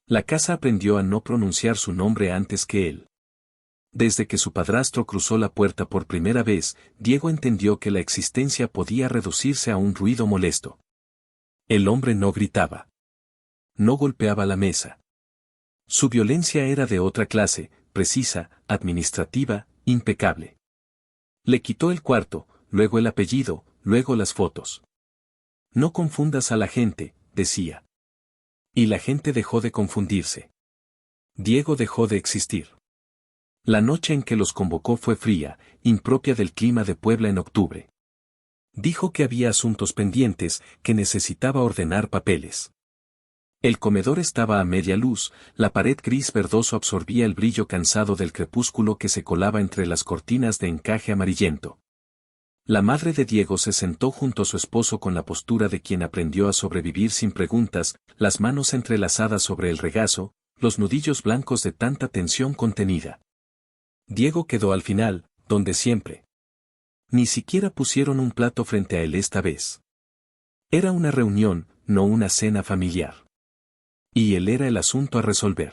La casa aprendió a no pronunciar su nombre antes que él. Desde que su padrastro cruzó la puerta por primera vez, Diego entendió que la existencia podía reducirse a un ruido molesto. El hombre no gritaba. No golpeaba la mesa. Su violencia era de otra clase, precisa, administrativa, impecable. Le quitó el cuarto, luego el apellido, luego las fotos. No confundas a la gente, decía. Y la gente dejó de confundirse. Diego dejó de existir. La noche en que los convocó fue fría, impropia del clima de Puebla en octubre. Dijo que había asuntos pendientes, que necesitaba ordenar papeles. El comedor estaba a media luz, la pared gris verdoso absorbía el brillo cansado del crepúsculo que se colaba entre las cortinas de encaje amarillento. La madre de Diego se sentó junto a su esposo con la postura de quien aprendió a sobrevivir sin preguntas, las manos entrelazadas sobre el regazo, los nudillos blancos de tanta tensión contenida. Diego quedó al final, donde siempre. Ni siquiera pusieron un plato frente a él esta vez. Era una reunión, no una cena familiar. Y él era el asunto a resolver.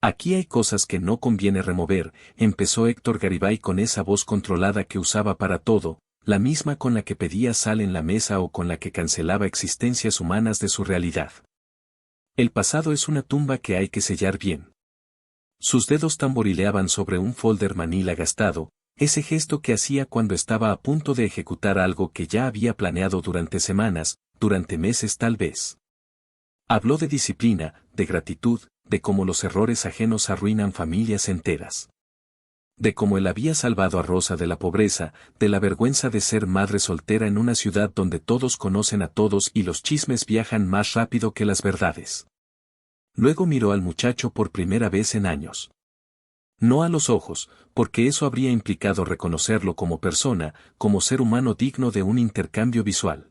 Aquí hay cosas que no conviene remover, empezó Héctor Garibay con esa voz controlada que usaba para todo, la misma con la que pedía sal en la mesa o con la que cancelaba existencias humanas de su realidad. El pasado es una tumba que hay que sellar bien. Sus dedos tamborileaban sobre un folder manila gastado, ese gesto que hacía cuando estaba a punto de ejecutar algo que ya había planeado durante semanas, durante meses tal vez. Habló de disciplina, de gratitud, de cómo los errores ajenos arruinan familias enteras. De cómo él había salvado a Rosa de la pobreza, de la vergüenza de ser madre soltera en una ciudad donde todos conocen a todos y los chismes viajan más rápido que las verdades. Luego miró al muchacho por primera vez en años. No a los ojos, porque eso habría implicado reconocerlo como persona, como ser humano digno de un intercambio visual.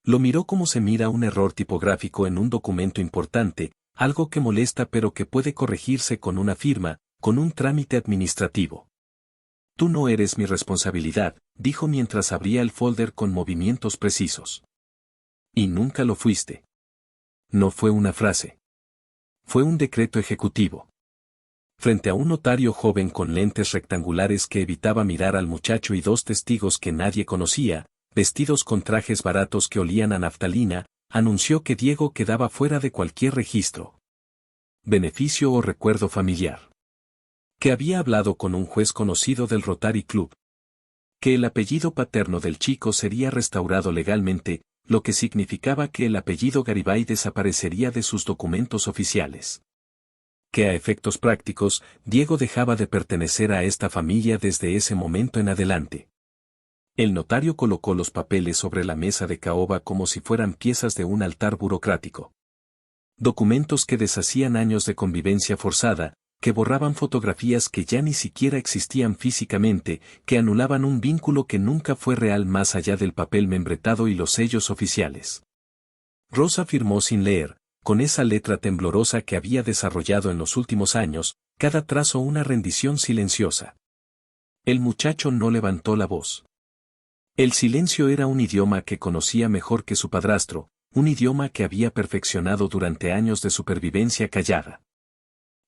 Lo miró como se mira un error tipográfico en un documento importante, algo que molesta pero que puede corregirse con una firma, con un trámite administrativo. Tú no eres mi responsabilidad, dijo mientras abría el folder con movimientos precisos. Y nunca lo fuiste. No fue una frase. Fue un decreto ejecutivo. Frente a un notario joven con lentes rectangulares que evitaba mirar al muchacho y dos testigos que nadie conocía, vestidos con trajes baratos que olían a naftalina, anunció que Diego quedaba fuera de cualquier registro. Beneficio o recuerdo familiar. Que había hablado con un juez conocido del Rotary Club. Que el apellido paterno del chico sería restaurado legalmente, lo que significaba que el apellido Garibay desaparecería de sus documentos oficiales. Que a efectos prácticos, Diego dejaba de pertenecer a esta familia desde ese momento en adelante. El notario colocó los papeles sobre la mesa de caoba como si fueran piezas de un altar burocrático. Documentos que deshacían años de convivencia forzada, que borraban fotografías que ya ni siquiera existían físicamente, que anulaban un vínculo que nunca fue real más allá del papel membretado y los sellos oficiales. Rosa firmó sin leer, con esa letra temblorosa que había desarrollado en los últimos años, cada trazo una rendición silenciosa. El muchacho no levantó la voz. El silencio era un idioma que conocía mejor que su padrastro, un idioma que había perfeccionado durante años de supervivencia callada.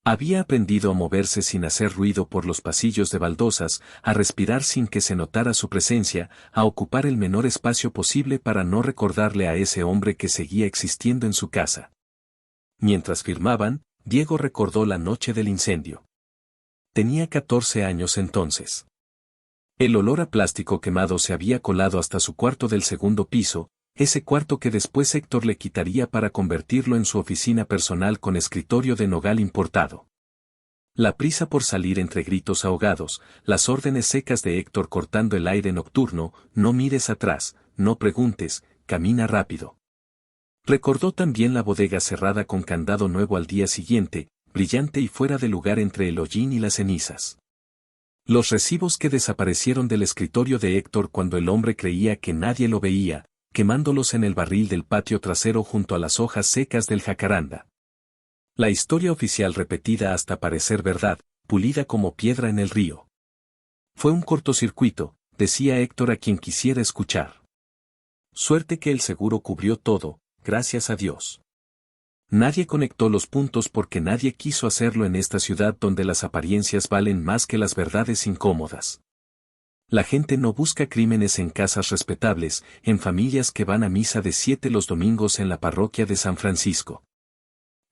Había aprendido a moverse sin hacer ruido por los pasillos de baldosas, a respirar sin que se notara su presencia, a ocupar el menor espacio posible para no recordarle a ese hombre que seguía existiendo en su casa. Mientras firmaban, Diego recordó la noche del incendio. Tenía 14 años entonces. El olor a plástico quemado se había colado hasta su cuarto del segundo piso, ese cuarto que después Héctor le quitaría para convertirlo en su oficina personal con escritorio de nogal importado. La prisa por salir entre gritos ahogados, las órdenes secas de Héctor cortando el aire nocturno, no mires atrás, no preguntes, camina rápido. Recordó también la bodega cerrada con candado nuevo al día siguiente, brillante y fuera de lugar entre el hollín y las cenizas. Los recibos que desaparecieron del escritorio de Héctor cuando el hombre creía que nadie lo veía, quemándolos en el barril del patio trasero junto a las hojas secas del jacaranda. La historia oficial repetida hasta parecer verdad, pulida como piedra en el río. Fue un cortocircuito, decía Héctor a quien quisiera escuchar. Suerte que el seguro cubrió todo, gracias a Dios. Nadie conectó los puntos porque nadie quiso hacerlo en esta ciudad donde las apariencias valen más que las verdades incómodas. La gente no busca crímenes en casas respetables, en familias que van a misa de 7 los domingos en la parroquia de San Francisco.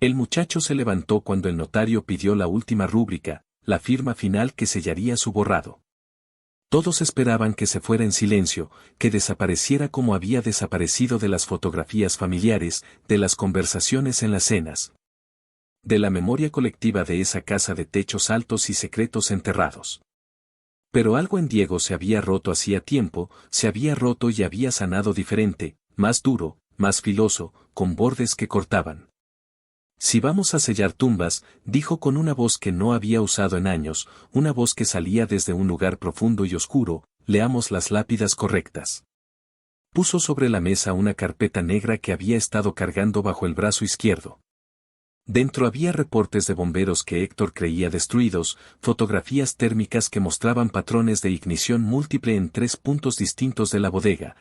El muchacho se levantó cuando el notario pidió la última rúbrica, la firma final que sellaría su borrado. Todos esperaban que se fuera en silencio, que desapareciera como había desaparecido de las fotografías familiares, de las conversaciones en las cenas, de la memoria colectiva de esa casa de techos altos y secretos enterrados. Pero algo en Diego se había roto hacía tiempo, se había roto y había sanado diferente, más duro, más filoso, con bordes que cortaban. Si vamos a sellar tumbas, dijo con una voz que no había usado en años, una voz que salía desde un lugar profundo y oscuro, leamos las lápidas correctas. Puso sobre la mesa una carpeta negra que había estado cargando bajo el brazo izquierdo. Dentro había reportes de bomberos que Héctor creía destruidos, fotografías térmicas que mostraban patrones de ignición múltiple en 3 puntos distintos de la bodega.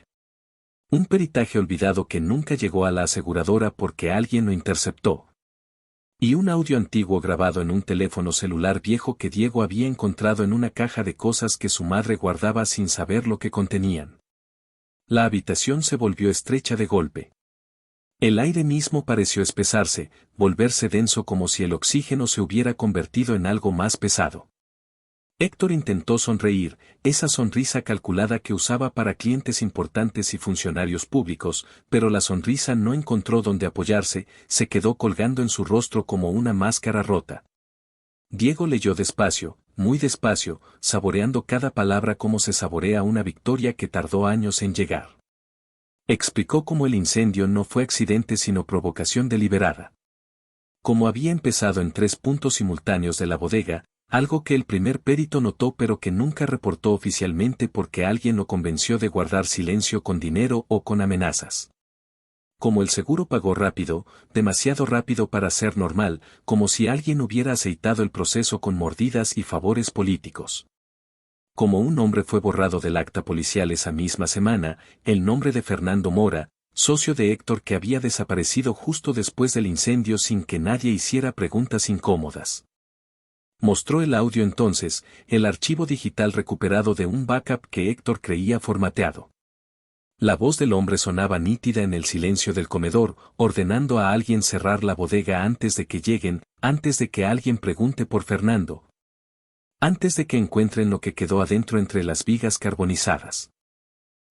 Un peritaje olvidado que nunca llegó a la aseguradora porque alguien lo interceptó. Y un audio antiguo grabado en un teléfono celular viejo que Diego había encontrado en una caja de cosas que su madre guardaba sin saber lo que contenían. La habitación se volvió estrecha de golpe. El aire mismo pareció espesarse, volverse denso como si el oxígeno se hubiera convertido en algo más pesado. Héctor intentó sonreír, esa sonrisa calculada que usaba para clientes importantes y funcionarios públicos, pero la sonrisa no encontró dónde apoyarse, se quedó colgando en su rostro como una máscara rota. Diego leyó despacio, muy despacio, saboreando cada palabra como se saborea una victoria que tardó años en llegar. Explicó cómo el incendio no fue accidente sino provocación deliberada. Como había empezado en 3 puntos simultáneos de la bodega, algo que el primer perito notó pero que nunca reportó oficialmente porque alguien lo convenció de guardar silencio con dinero o con amenazas. Como el seguro pagó rápido, demasiado rápido para ser normal, como si alguien hubiera aceitado el proceso con mordidas y favores políticos. Como un nombre fue borrado del acta policial esa misma semana, el nombre de Fernando Mora, socio de Héctor que había desaparecido justo después del incendio sin que nadie hiciera preguntas incómodas. Mostró el audio entonces, el archivo digital recuperado de un backup que Héctor creía formateado. La voz del hombre sonaba nítida en el silencio del comedor, ordenando a alguien cerrar la bodega antes de que lleguen, antes de que alguien pregunte por Fernando. Antes de que encuentren lo que quedó adentro entre las vigas carbonizadas.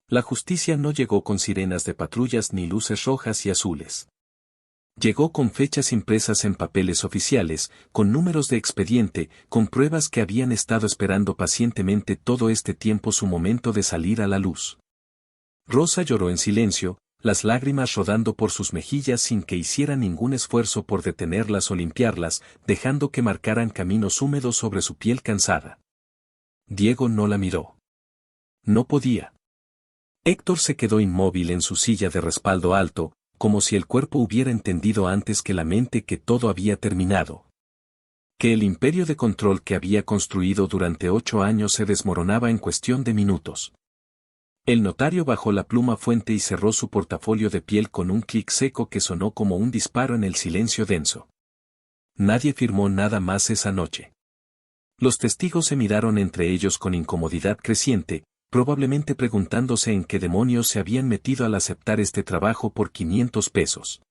La justicia no llegó con sirenas de patrullas ni luces rojas y azules. Llegó con fechas impresas en papeles oficiales, con números de expediente, con pruebas que habían estado esperando pacientemente todo este tiempo su momento de salir a la luz. Rosa lloró en silencio, las lágrimas rodando por sus mejillas sin que hiciera ningún esfuerzo por detenerlas o limpiarlas, dejando que marcaran caminos húmedos sobre su piel cansada. Diego no la miró. No podía. Héctor se quedó inmóvil en su silla de respaldo alto, como si el cuerpo hubiera entendido antes que la mente que todo había terminado. Que el imperio de control que había construido durante 8 años se desmoronaba en cuestión de minutos. El notario bajó la pluma fuente y cerró su portafolio de piel con un clic seco que sonó como un disparo en el silencio denso. Nadie firmó nada más esa noche. Los testigos se miraron entre ellos con incomodidad creciente, probablemente preguntándose en qué demonios se habían metido al aceptar este trabajo por 500 pesos.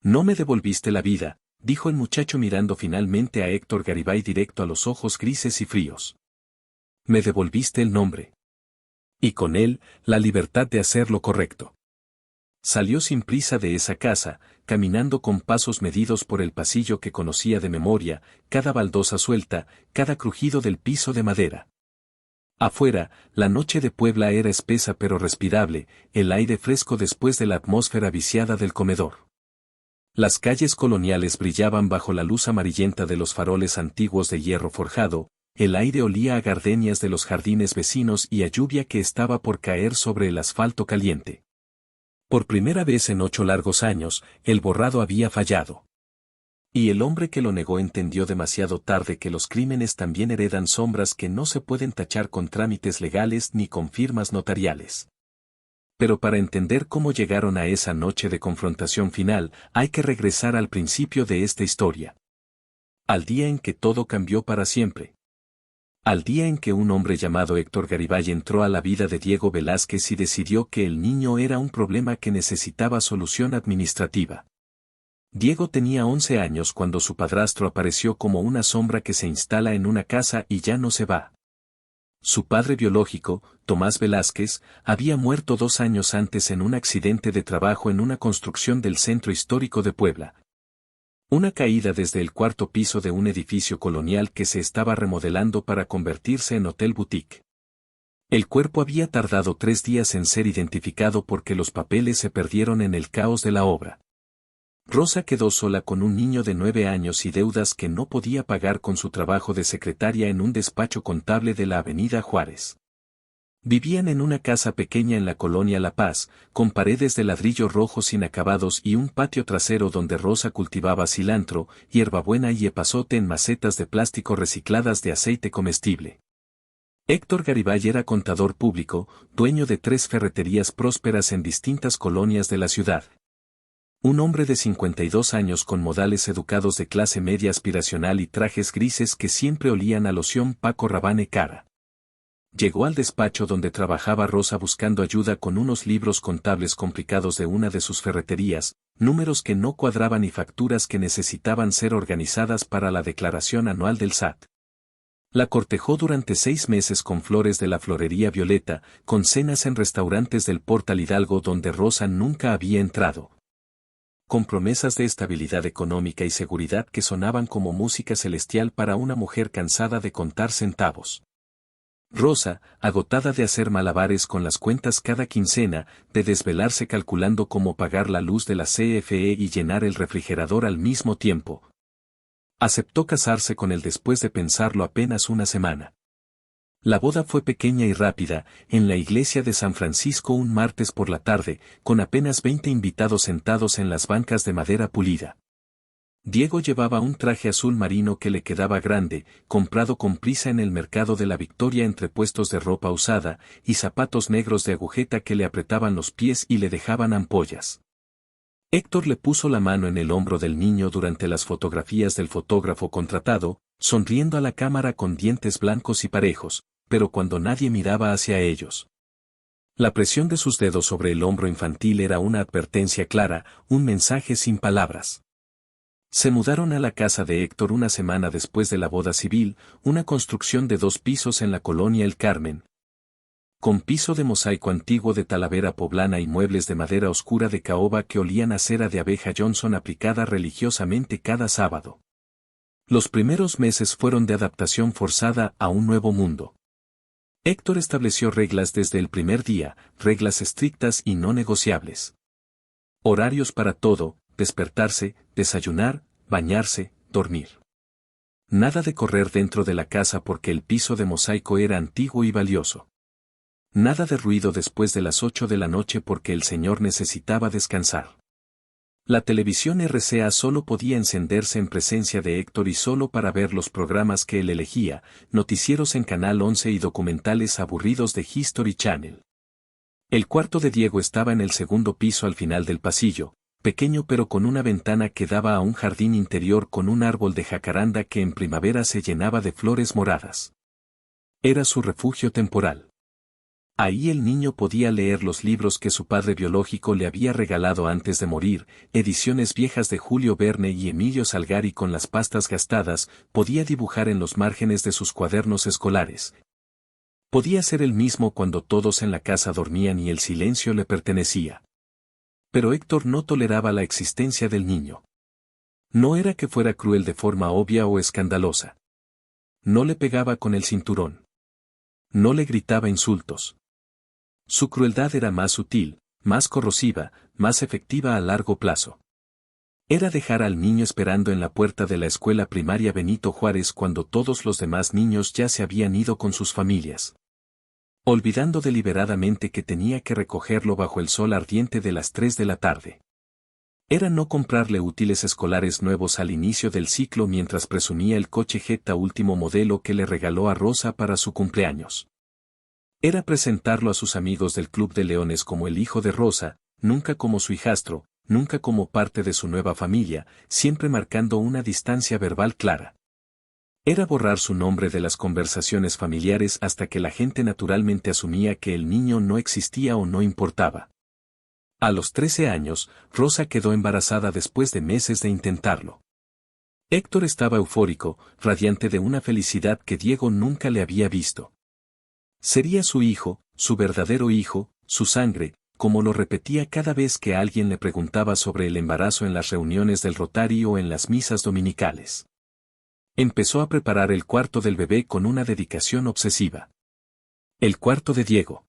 No me devolviste la vida, dijo el muchacho mirando finalmente a Héctor Garibay directo a los ojos grises y fríos. Me devolviste el nombre. Y con él, la libertad de hacer lo correcto. Salió sin prisa de esa casa, caminando con pasos medidos por el pasillo que conocía de memoria, cada baldosa suelta, cada crujido del piso de madera. Afuera, la noche de Puebla era espesa pero respirable, el aire fresco después de la atmósfera viciada del comedor. Las calles coloniales brillaban bajo la luz amarillenta de los faroles antiguos de hierro forjado, el aire olía a gardenias de los jardines vecinos y a lluvia que estaba por caer sobre el asfalto caliente. Por primera vez en 8 largos años, el borrado había fallado. Y el hombre que lo negó entendió demasiado tarde que los crímenes también heredan sombras que no se pueden tachar con trámites legales ni con firmas notariales. Pero para entender cómo llegaron a esa noche de confrontación final, hay que regresar al principio de esta historia. Al día en que todo cambió para siempre. Al día en que un hombre llamado Héctor Garibay entró a la vida de Diego Velázquez y decidió que el niño era un problema que necesitaba solución administrativa. Diego tenía 11 años cuando su padrastro apareció como una sombra que se instala en una casa y ya no se va. Su padre biológico, Tomás Velázquez, había muerto 2 años antes en un accidente de trabajo en una construcción del centro histórico de Puebla. Una caída desde el 4º piso de un edificio colonial que se estaba remodelando para convertirse en hotel boutique. El cuerpo había tardado 3 días en ser identificado porque los papeles se perdieron en el caos de la obra. Rosa quedó sola con un niño de 9 años y deudas que no podía pagar con su trabajo de secretaria en un despacho contable de la Avenida Juárez. Vivían en una casa pequeña en la colonia La Paz, con paredes de ladrillo rojos inacabados y un patio trasero donde Rosa cultivaba cilantro, hierbabuena y epazote en macetas de plástico recicladas de aceite comestible. Héctor Garibay era contador público, dueño de 3 ferreterías prósperas en distintas colonias de la ciudad. Un hombre de 52 años con modales educados de clase media aspiracional y trajes grises que siempre olían a loción Paco Rabanne cara. Llegó al despacho donde trabajaba Rosa buscando ayuda con unos libros contables complicados de una de sus ferreterías, números que no cuadraban y facturas que necesitaban ser organizadas para la declaración anual del SAT. La cortejó durante 6 meses con flores de la florería Violeta, con cenas en restaurantes del Portal Hidalgo donde Rosa nunca había entrado. Con promesas de estabilidad económica y seguridad que sonaban como música celestial para una mujer cansada de contar centavos. Rosa, agotada de hacer malabares con las cuentas cada quincena, de desvelarse calculando cómo pagar la luz de la CFE y llenar el refrigerador al mismo tiempo, aceptó casarse con él después de pensarlo apenas una semana. La boda fue pequeña y rápida, en la iglesia de San Francisco un martes por la tarde, con apenas 20 invitados sentados en las bancas de madera pulida. Diego llevaba un traje azul marino que le quedaba grande, comprado con prisa en el mercado de la Victoria entre puestos de ropa usada, y zapatos negros de agujeta que le apretaban los pies y le dejaban ampollas. Héctor le puso la mano en el hombro del niño durante las fotografías del fotógrafo contratado, sonriendo a la cámara con dientes blancos y parejos, pero cuando nadie miraba hacia ellos. La presión de sus dedos sobre el hombro infantil era una advertencia clara, un mensaje sin palabras. Se mudaron a la casa de Héctor una semana después de la boda civil, una construcción de 2 pisos en la colonia El Carmen, con piso de mosaico antiguo de talavera poblana y muebles de madera oscura de caoba que olían a cera de abeja Johnson aplicada religiosamente cada sábado. Los primeros meses fueron de adaptación forzada a un nuevo mundo. Héctor estableció reglas desde el primer día, reglas estrictas y no negociables. Horarios para todo, despertarse, desayunar, bañarse, dormir. Nada de correr dentro de la casa porque el piso de mosaico era antiguo y valioso. Nada de ruido después de las 8 de la noche porque el señor necesitaba descansar. La televisión RCA solo podía encenderse en presencia de Héctor y solo para ver los programas que él elegía, noticieros en Canal 11 y documentales aburridos de History Channel. El cuarto de Diego estaba en el 2º piso al final del pasillo, pequeño pero con una ventana que daba a un jardín interior con un árbol de jacaranda que en primavera se llenaba de flores moradas. Era su refugio temporal. Ahí el niño podía leer los libros que su padre biológico le había regalado antes de morir, ediciones viejas de Julio Verne y Emilio Salgari con las pastas gastadas, podía dibujar en los márgenes de sus cuadernos escolares. Podía ser el mismo cuando todos en la casa dormían y el silencio le pertenecía. Pero Héctor no toleraba la existencia del niño. No era que fuera cruel de forma obvia o escandalosa. No le pegaba con el cinturón. No le gritaba insultos. Su crueldad era más sutil, más corrosiva, más efectiva a largo plazo. Era dejar al niño esperando en la puerta de la escuela primaria Benito Juárez cuando todos los demás niños ya se habían ido con sus familias. Olvidando deliberadamente que tenía que recogerlo bajo el sol ardiente de las 3 de la tarde. Era no comprarle útiles escolares nuevos al inicio del ciclo mientras presumía el coche Jetta último modelo que le regaló a Rosa para su cumpleaños. Era presentarlo a sus amigos del Club de Leones como el hijo de Rosa, nunca como su hijastro, nunca como parte de su nueva familia, siempre marcando una distancia verbal clara. Era borrar su nombre de las conversaciones familiares hasta que la gente naturalmente asumía que el niño no existía o no importaba. A los 13 años, Rosa quedó embarazada después de meses de intentarlo. Héctor estaba eufórico, radiante de una felicidad que Diego nunca le había visto. Sería su hijo, su verdadero hijo, su sangre, como lo repetía cada vez que alguien le preguntaba sobre el embarazo en las reuniones del Rotario o en las misas dominicales. Empezó a preparar el cuarto del bebé con una dedicación obsesiva. El cuarto de Diego.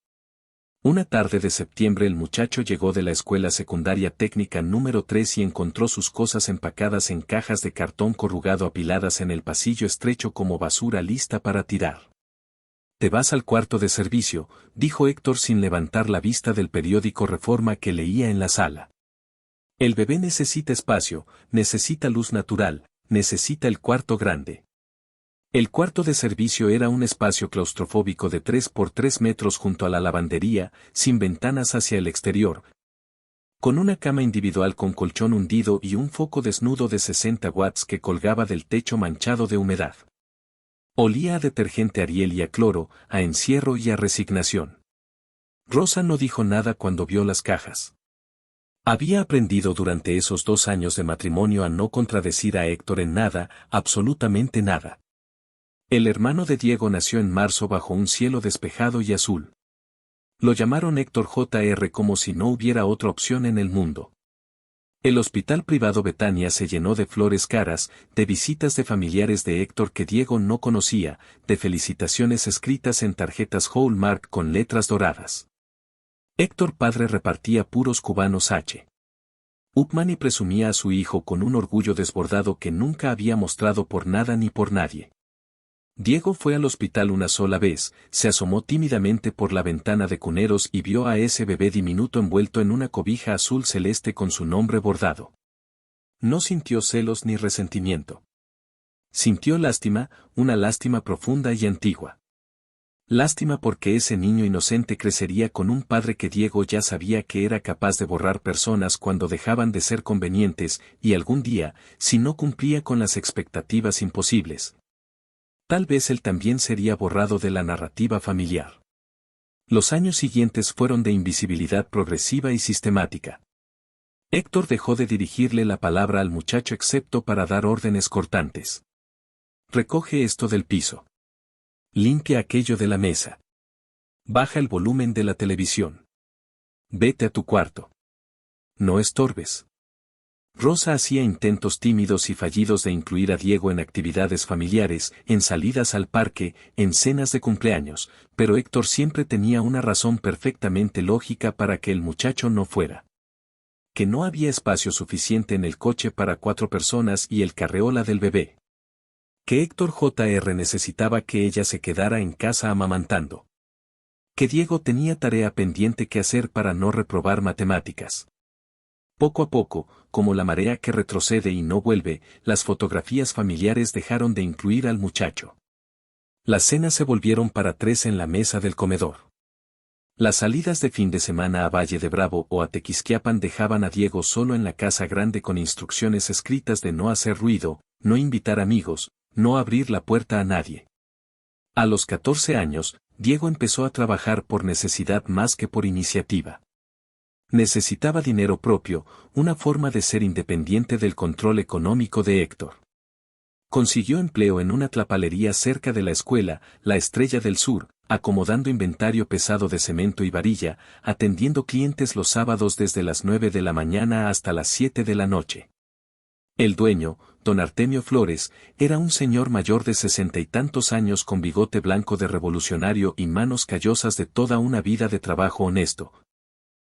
Una tarde de septiembre el muchacho llegó de la escuela secundaria técnica número 3 y encontró sus cosas empacadas en cajas de cartón corrugado apiladas en el pasillo estrecho como basura lista para tirar. «Te vas al cuarto de servicio», dijo Héctor sin levantar la vista del periódico Reforma que leía en la sala. «El bebé necesita espacio, necesita luz natural, necesita el cuarto grande». El cuarto de servicio era un espacio claustrofóbico de 3 por 3 metros junto a la lavandería, sin ventanas hacia el exterior, con una cama individual con colchón hundido y un foco desnudo de 60 watts que colgaba del techo manchado de humedad. Olía a detergente Ariel y a cloro, a encierro y a resignación. Rosa no dijo nada cuando vio las cajas. Había aprendido durante esos 2 años de matrimonio a no contradecir a Héctor en nada, absolutamente nada. El hermano de Diego nació en marzo bajo un cielo despejado y azul. Lo llamaron Héctor Jr. como si no hubiera otra opción en el mundo. El hospital privado Betania se llenó de flores caras, de visitas de familiares de Héctor que Diego no conocía, de felicitaciones escritas en tarjetas Hallmark con letras doradas. Héctor padre repartía puros cubanos H. Upmann y presumía a su hijo con un orgullo desbordado que nunca había mostrado por nada ni por nadie. Diego fue al hospital una sola vez, se asomó tímidamente por la ventana de cuneros y vio a ese bebé diminuto envuelto en una cobija azul celeste con su nombre bordado. No sintió celos ni resentimiento. Sintió lástima, una lástima profunda y antigua. Lástima porque ese niño inocente crecería con un padre que Diego ya sabía que era capaz de borrar personas cuando dejaban de ser convenientes y algún día, si no cumplía con las expectativas imposibles, tal vez él también sería borrado de la narrativa familiar. Los años siguientes fueron de invisibilidad progresiva y sistemática. Héctor dejó de dirigirle la palabra al muchacho excepto para dar órdenes cortantes. Recoge esto del piso. Limpia aquello de la mesa. Baja el volumen de la televisión. Vete a tu cuarto. No estorbes. Rosa hacía intentos tímidos y fallidos de incluir a Diego en actividades familiares, en salidas al parque, en cenas de cumpleaños, pero Héctor siempre tenía una razón perfectamente lógica para que el muchacho no fuera. Que no había espacio suficiente en el coche para 4 personas y el carreola del bebé. Que Héctor Jr. necesitaba que ella se quedara en casa amamantando. Que Diego tenía tarea pendiente que hacer para no reprobar matemáticas. Poco a poco, como la marea que retrocede y no vuelve, las fotografías familiares dejaron de incluir al muchacho. Las cenas se volvieron para 3 en la mesa del comedor. Las salidas de fin de semana a Valle de Bravo o a Tequisquiapan dejaban a Diego solo en la casa grande con instrucciones escritas de no hacer ruido, no invitar amigos, no abrir la puerta a nadie. A los 14 años, Diego empezó a trabajar por necesidad más que por iniciativa. Necesitaba dinero propio, una forma de ser independiente del control económico de Héctor. Consiguió empleo en una tlapalería cerca de la escuela, La Estrella del Sur, acomodando inventario pesado de cemento y varilla, atendiendo clientes los sábados desde las 9 de la mañana hasta las 7 de la noche. El dueño, don Artemio Flores, era un señor mayor de 60 y tantos años con bigote blanco de revolucionario y manos callosas de toda una vida de trabajo honesto,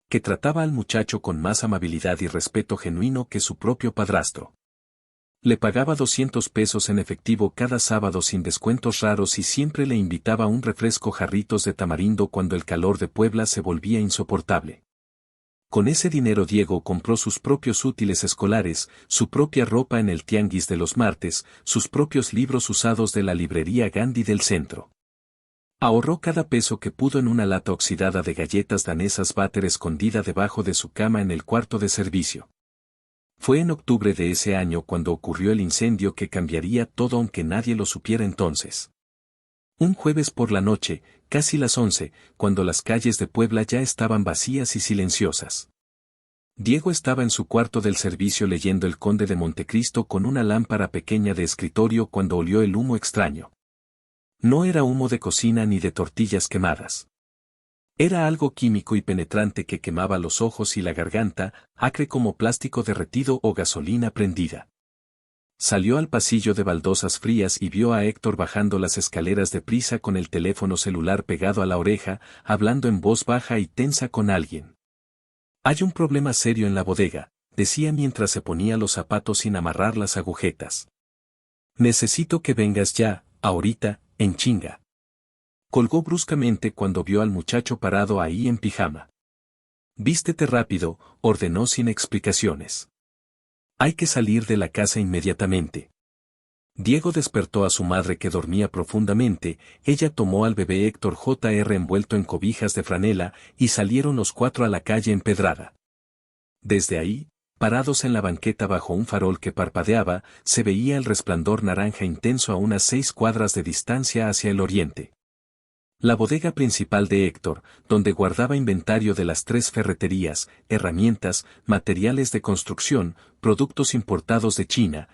que trataba al muchacho con más amabilidad y respeto genuino que su propio padrastro. Le pagaba 200 pesos en efectivo cada sábado sin descuentos raros y siempre le invitaba un refresco jarritos de tamarindo cuando el calor de Puebla se volvía insoportable. Con ese dinero Diego compró sus propios útiles escolares, su propia ropa en el tianguis de los martes, sus propios libros usados de la librería Gandhi del centro. Ahorró cada peso que pudo en una lata oxidada de galletas danesas Butter escondida debajo de su cama en el cuarto de servicio. Fue en octubre de ese año cuando ocurrió el incendio que cambiaría todo aunque nadie lo supiera entonces. Un jueves por la noche, casi las 11, cuando las calles de Puebla ya estaban vacías y silenciosas. Diego estaba en su cuarto del servicio leyendo El Conde de Montecristo con una lámpara pequeña de escritorio cuando olió el humo extraño. No era humo de cocina ni de tortillas quemadas. Era algo químico y penetrante que quemaba los ojos y la garganta, acre como plástico derretido o gasolina prendida. Salió al pasillo de baldosas frías y vio a Héctor bajando las escaleras deprisa con el teléfono celular pegado a la oreja, hablando en voz baja y tensa con alguien. Hay un problema serio en la bodega, decía mientras se ponía los zapatos sin amarrar las agujetas. Necesito que vengas ya, ahorita, en chinga. Colgó bruscamente cuando vio al muchacho parado ahí en pijama. Vístete rápido, ordenó sin explicaciones. Hay que salir de la casa inmediatamente. Diego despertó a su madre que dormía profundamente, ella tomó al bebé Héctor Jr. envuelto en cobijas de franela y salieron los cuatro a la calle empedrada. Desde ahí, parados en la banqueta bajo un farol que parpadeaba, se veía el resplandor naranja intenso a unas 6 cuadras de distancia hacia el oriente. La bodega principal de Héctor, donde guardaba inventario de las 3 ferreterías, herramientas, materiales de construcción, productos importados de China,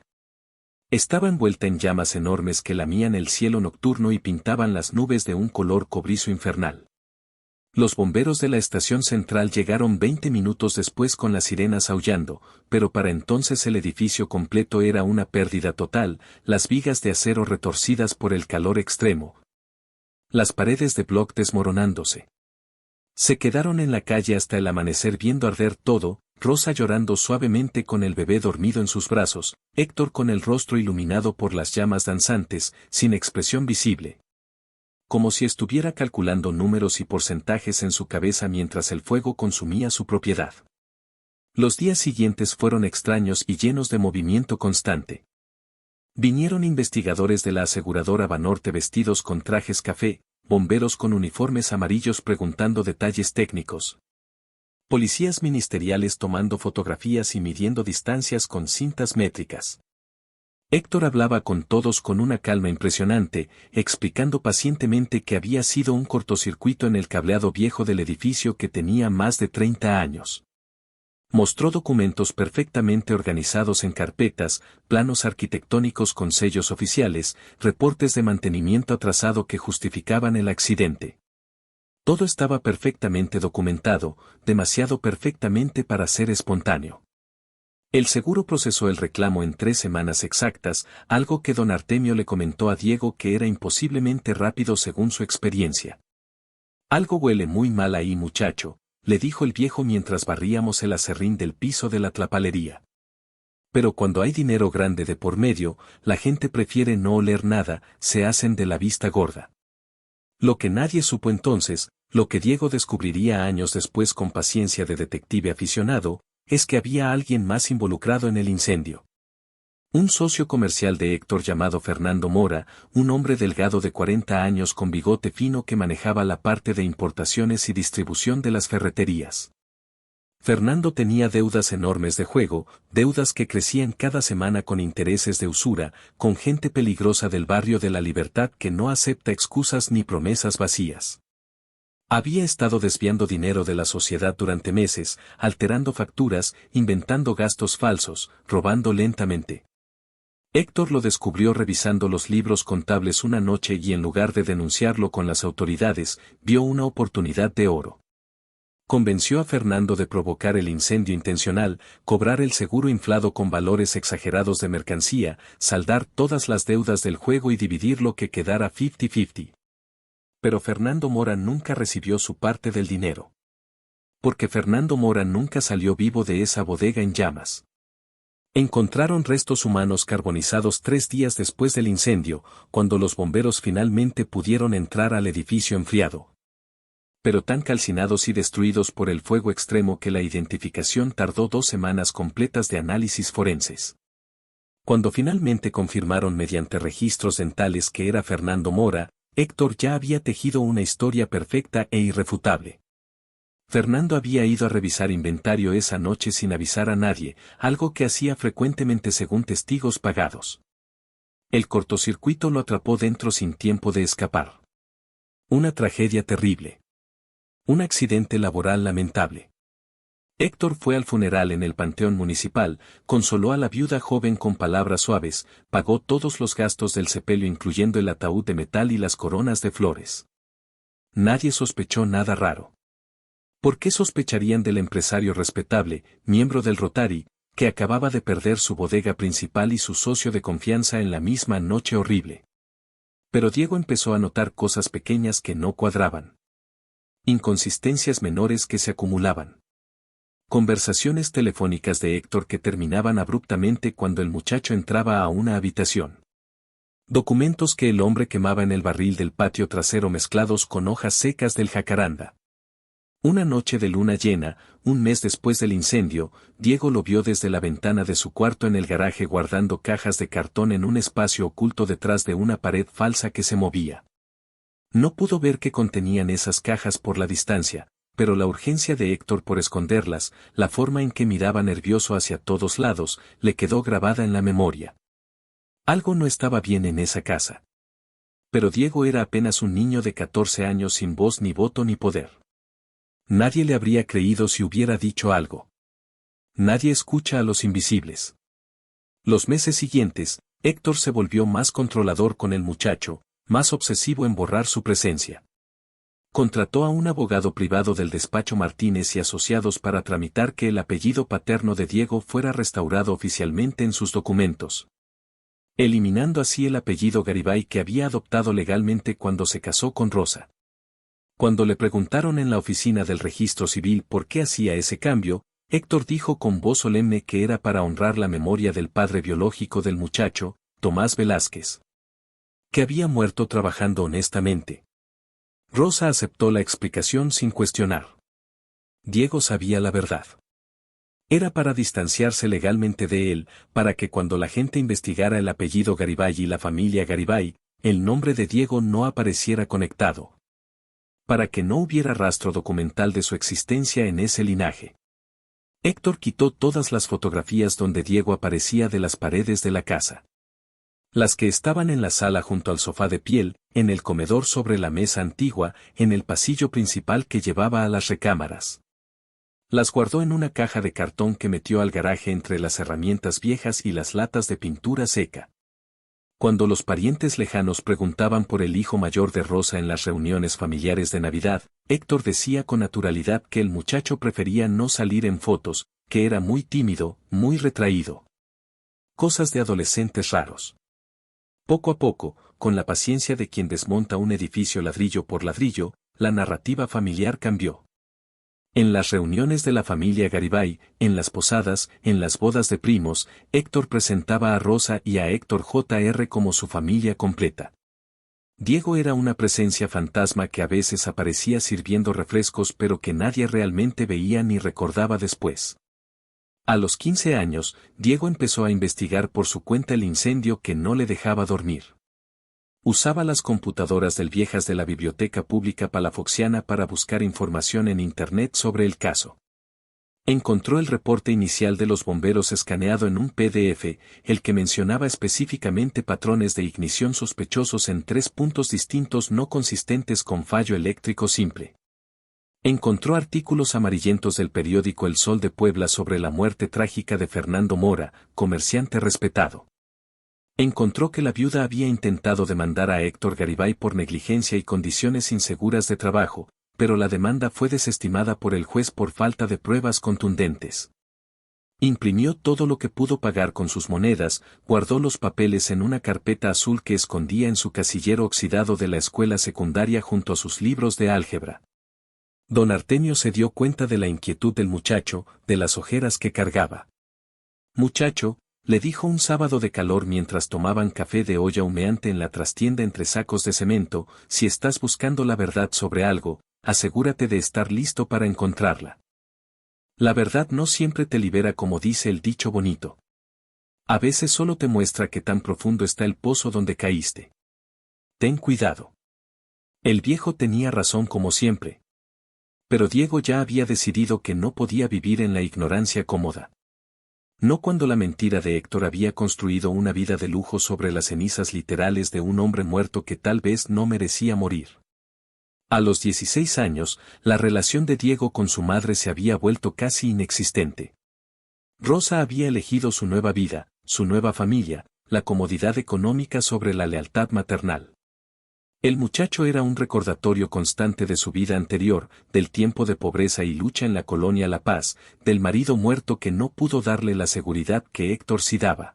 estaba envuelta en llamas enormes que lamían el cielo nocturno y pintaban las nubes de un color cobrizo infernal. Los bomberos de la estación central llegaron 20 minutos después con las sirenas aullando, pero para entonces el edificio completo era una pérdida total, las vigas de acero retorcidas por el calor extremo, las paredes de bloc desmoronándose. Se quedaron en la calle hasta el amanecer viendo arder todo, Rosa llorando suavemente con el bebé dormido en sus brazos, Héctor con el rostro iluminado por las llamas danzantes, sin expresión visible. Como si estuviera calculando números y porcentajes en su cabeza mientras el fuego consumía su propiedad. Los días siguientes fueron extraños y llenos de movimiento constante. Vinieron investigadores de la aseguradora Banorte vestidos con trajes café, bomberos con uniformes amarillos preguntando detalles técnicos. Policías ministeriales tomando fotografías y midiendo distancias con cintas métricas. Héctor hablaba con todos con una calma impresionante, explicando pacientemente que había sido un cortocircuito en el cableado viejo del edificio que tenía más de 30 años. Mostró documentos perfectamente organizados en carpetas, planos arquitectónicos con sellos oficiales, reportes de mantenimiento atrasado que justificaban el accidente. Todo estaba perfectamente documentado, demasiado perfectamente para ser espontáneo. El seguro procesó el reclamo en 3 semanas exactas, algo que don Artemio le comentó a Diego que era imposiblemente rápido según su experiencia. Algo huele muy mal ahí, muchacho, le dijo el viejo mientras barríamos el aserrín del piso de la tlapalería. Pero cuando hay dinero grande de por medio, la gente prefiere no oler nada, se hacen de la vista gorda. Lo que nadie supo entonces, lo que Diego descubriría años después con paciencia de detective aficionado, es que había alguien más involucrado en el incendio. Un socio comercial de Héctor llamado Fernando Mora, un hombre delgado de 40 años con bigote fino que manejaba la parte de importaciones y distribución de las ferreterías. Fernando tenía deudas enormes de juego, deudas que crecían cada semana con intereses de usura, con gente peligrosa del barrio de la Libertad que no acepta excusas ni promesas vacías. Había estado desviando dinero de la sociedad durante meses, alterando facturas, inventando gastos falsos, robando lentamente. Héctor lo descubrió revisando los libros contables una noche y en lugar de denunciarlo con las autoridades, vio una oportunidad de oro. Convenció a Fernando de provocar el incendio intencional, cobrar el seguro inflado con valores exagerados de mercancía, saldar todas las deudas del juego y dividir lo que quedara 50-50. Pero Fernando Mora nunca recibió su parte del dinero. Porque Fernando Mora nunca salió vivo de esa bodega en llamas. Encontraron restos humanos carbonizados 3 días después del incendio, cuando los bomberos finalmente pudieron entrar al edificio enfriado. Pero tan calcinados y destruidos por el fuego extremo que la identificación tardó 2 semanas completas de análisis forenses. Cuando finalmente confirmaron mediante registros dentales que era Fernando Mora, Héctor ya había tejido una historia perfecta e irrefutable. Fernando había ido a revisar inventario esa noche sin avisar a nadie, algo que hacía frecuentemente según testigos pagados. El cortocircuito lo atrapó dentro sin tiempo de escapar. Una tragedia terrible. Un accidente laboral lamentable. Héctor fue al funeral en el Panteón Municipal, consoló a la viuda joven con palabras suaves, pagó todos los gastos del sepelio incluyendo el ataúd de metal y las coronas de flores. Nadie sospechó nada raro. ¿Por qué sospecharían del empresario respetable, miembro del Rotary, que acababa de perder su bodega principal y su socio de confianza en la misma noche horrible? Pero Diego empezó a notar cosas pequeñas que no cuadraban. Inconsistencias menores que se acumulaban. Conversaciones telefónicas de Héctor que terminaban abruptamente cuando el muchacho entraba a una habitación. Documentos que el hombre quemaba en el barril del patio trasero mezclados con hojas secas del jacaranda. Una noche de luna llena, un mes después del incendio, Diego lo vio desde la ventana de su cuarto en el garaje guardando cajas de cartón en un espacio oculto detrás de una pared falsa que se movía. No pudo ver qué contenían esas cajas por la distancia, pero la urgencia de Héctor por esconderlas, la forma en que miraba nervioso hacia todos lados, le quedó grabada en la memoria. Algo no estaba bien en esa casa. Pero Diego era apenas un niño de 14 años sin voz ni voto ni poder. Nadie le habría creído si hubiera dicho algo. Nadie escucha a los invisibles. Los meses siguientes, Héctor se volvió más controlador con el muchacho, más obsesivo en borrar su presencia. Contrató a un abogado privado del despacho Martínez y Asociados para tramitar que el apellido paterno de Diego fuera restaurado oficialmente en sus documentos, eliminando así el apellido Garibay que había adoptado legalmente cuando se casó con Rosa. Cuando le preguntaron en la oficina del registro civil por qué hacía ese cambio, Héctor dijo con voz solemne que era para honrar la memoria del padre biológico del muchacho, Tomás Velázquez, que había muerto trabajando honestamente. Rosa aceptó la explicación sin cuestionar. Diego sabía la verdad. Era para distanciarse legalmente de él, para que cuando la gente investigara el apellido Garibay y la familia Garibay, el nombre de Diego no apareciera conectado. Para que no hubiera rastro documental de su existencia en ese linaje. Héctor quitó todas las fotografías donde Diego aparecía de las paredes de la casa. Las que estaban en la sala junto al sofá de piel, en el comedor sobre la mesa antigua, en el pasillo principal que llevaba a las recámaras. Las guardó en una caja de cartón que metió al garaje entre las herramientas viejas y las latas de pintura seca. Cuando los parientes lejanos preguntaban por el hijo mayor de Rosa en las reuniones familiares de Navidad, Héctor decía con naturalidad que el muchacho prefería no salir en fotos, que era muy tímido, muy retraído. Cosas de adolescentes raros. Poco a poco, con la paciencia de quien desmonta un edificio ladrillo por ladrillo, la narrativa familiar cambió. En las reuniones de la familia Garibay, en las posadas, en las bodas de primos, Héctor presentaba a Rosa y a Héctor Jr. como su familia completa. Diego era una presencia fantasma que a veces aparecía sirviendo refrescos pero que nadie realmente veía ni recordaba después. A los 15 años, Diego empezó a investigar por su cuenta el incendio que no le dejaba dormir. Usaba las computadoras del viejas de la Biblioteca Pública Palafoxiana para buscar información en Internet sobre el caso. Encontró el reporte inicial de los bomberos escaneado en un PDF, el que mencionaba específicamente patrones de ignición sospechosos en 3 puntos distintos no consistentes con fallo eléctrico simple. Encontró artículos amarillentos del periódico El Sol de Puebla sobre la muerte trágica de Fernando Mora, comerciante respetado. Encontró que la viuda había intentado demandar a Héctor Garibay por negligencia y condiciones inseguras de trabajo, pero la demanda fue desestimada por el juez por falta de pruebas contundentes. Imprimió todo lo que pudo pagar con sus monedas, guardó los papeles en una carpeta azul que escondía en su casillero oxidado de la escuela secundaria junto a sus libros de álgebra. Don Artemio se dio cuenta de la inquietud del muchacho, de las ojeras que cargaba. «Muchacho», le dijo un sábado de calor mientras tomaban café de olla humeante en la trastienda entre sacos de cemento, «si estás buscando la verdad sobre algo, asegúrate de estar listo para encontrarla. La verdad no siempre te libera como dice el dicho bonito. A veces solo te muestra qué tan profundo está el pozo donde caíste. Ten cuidado». El viejo tenía razón como siempre. Pero Diego ya había decidido que no podía vivir en la ignorancia cómoda. No cuando la mentira de Héctor había construido una vida de lujo sobre las cenizas literales de un hombre muerto que tal vez no merecía morir. A los 16 años, la relación de Diego con su madre se había vuelto casi inexistente. Rosa había elegido su nueva vida, su nueva familia, la comodidad económica sobre la lealtad maternal. El muchacho era un recordatorio constante de su vida anterior, del tiempo de pobreza y lucha en la colonia La Paz, del marido muerto que no pudo darle la seguridad que Héctor sí daba.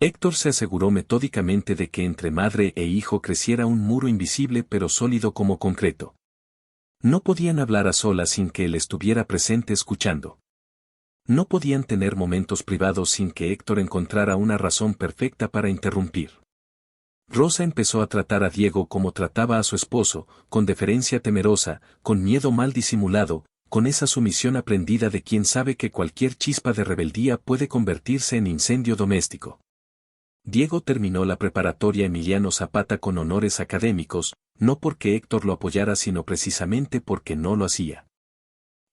Héctor se aseguró metódicamente de que entre madre e hijo creciera un muro invisible pero sólido como concreto. No podían hablar a solas sin que él estuviera presente escuchando. No podían tener momentos privados sin que Héctor encontrara una razón perfecta para interrumpir. Rosa empezó a tratar a Diego como trataba a su esposo, con deferencia temerosa, con miedo mal disimulado, con esa sumisión aprendida de quien sabe que cualquier chispa de rebeldía puede convertirse en incendio doméstico. Diego terminó la preparatoria Emiliano Zapata con honores académicos, no porque Héctor lo apoyara sino precisamente porque no lo hacía.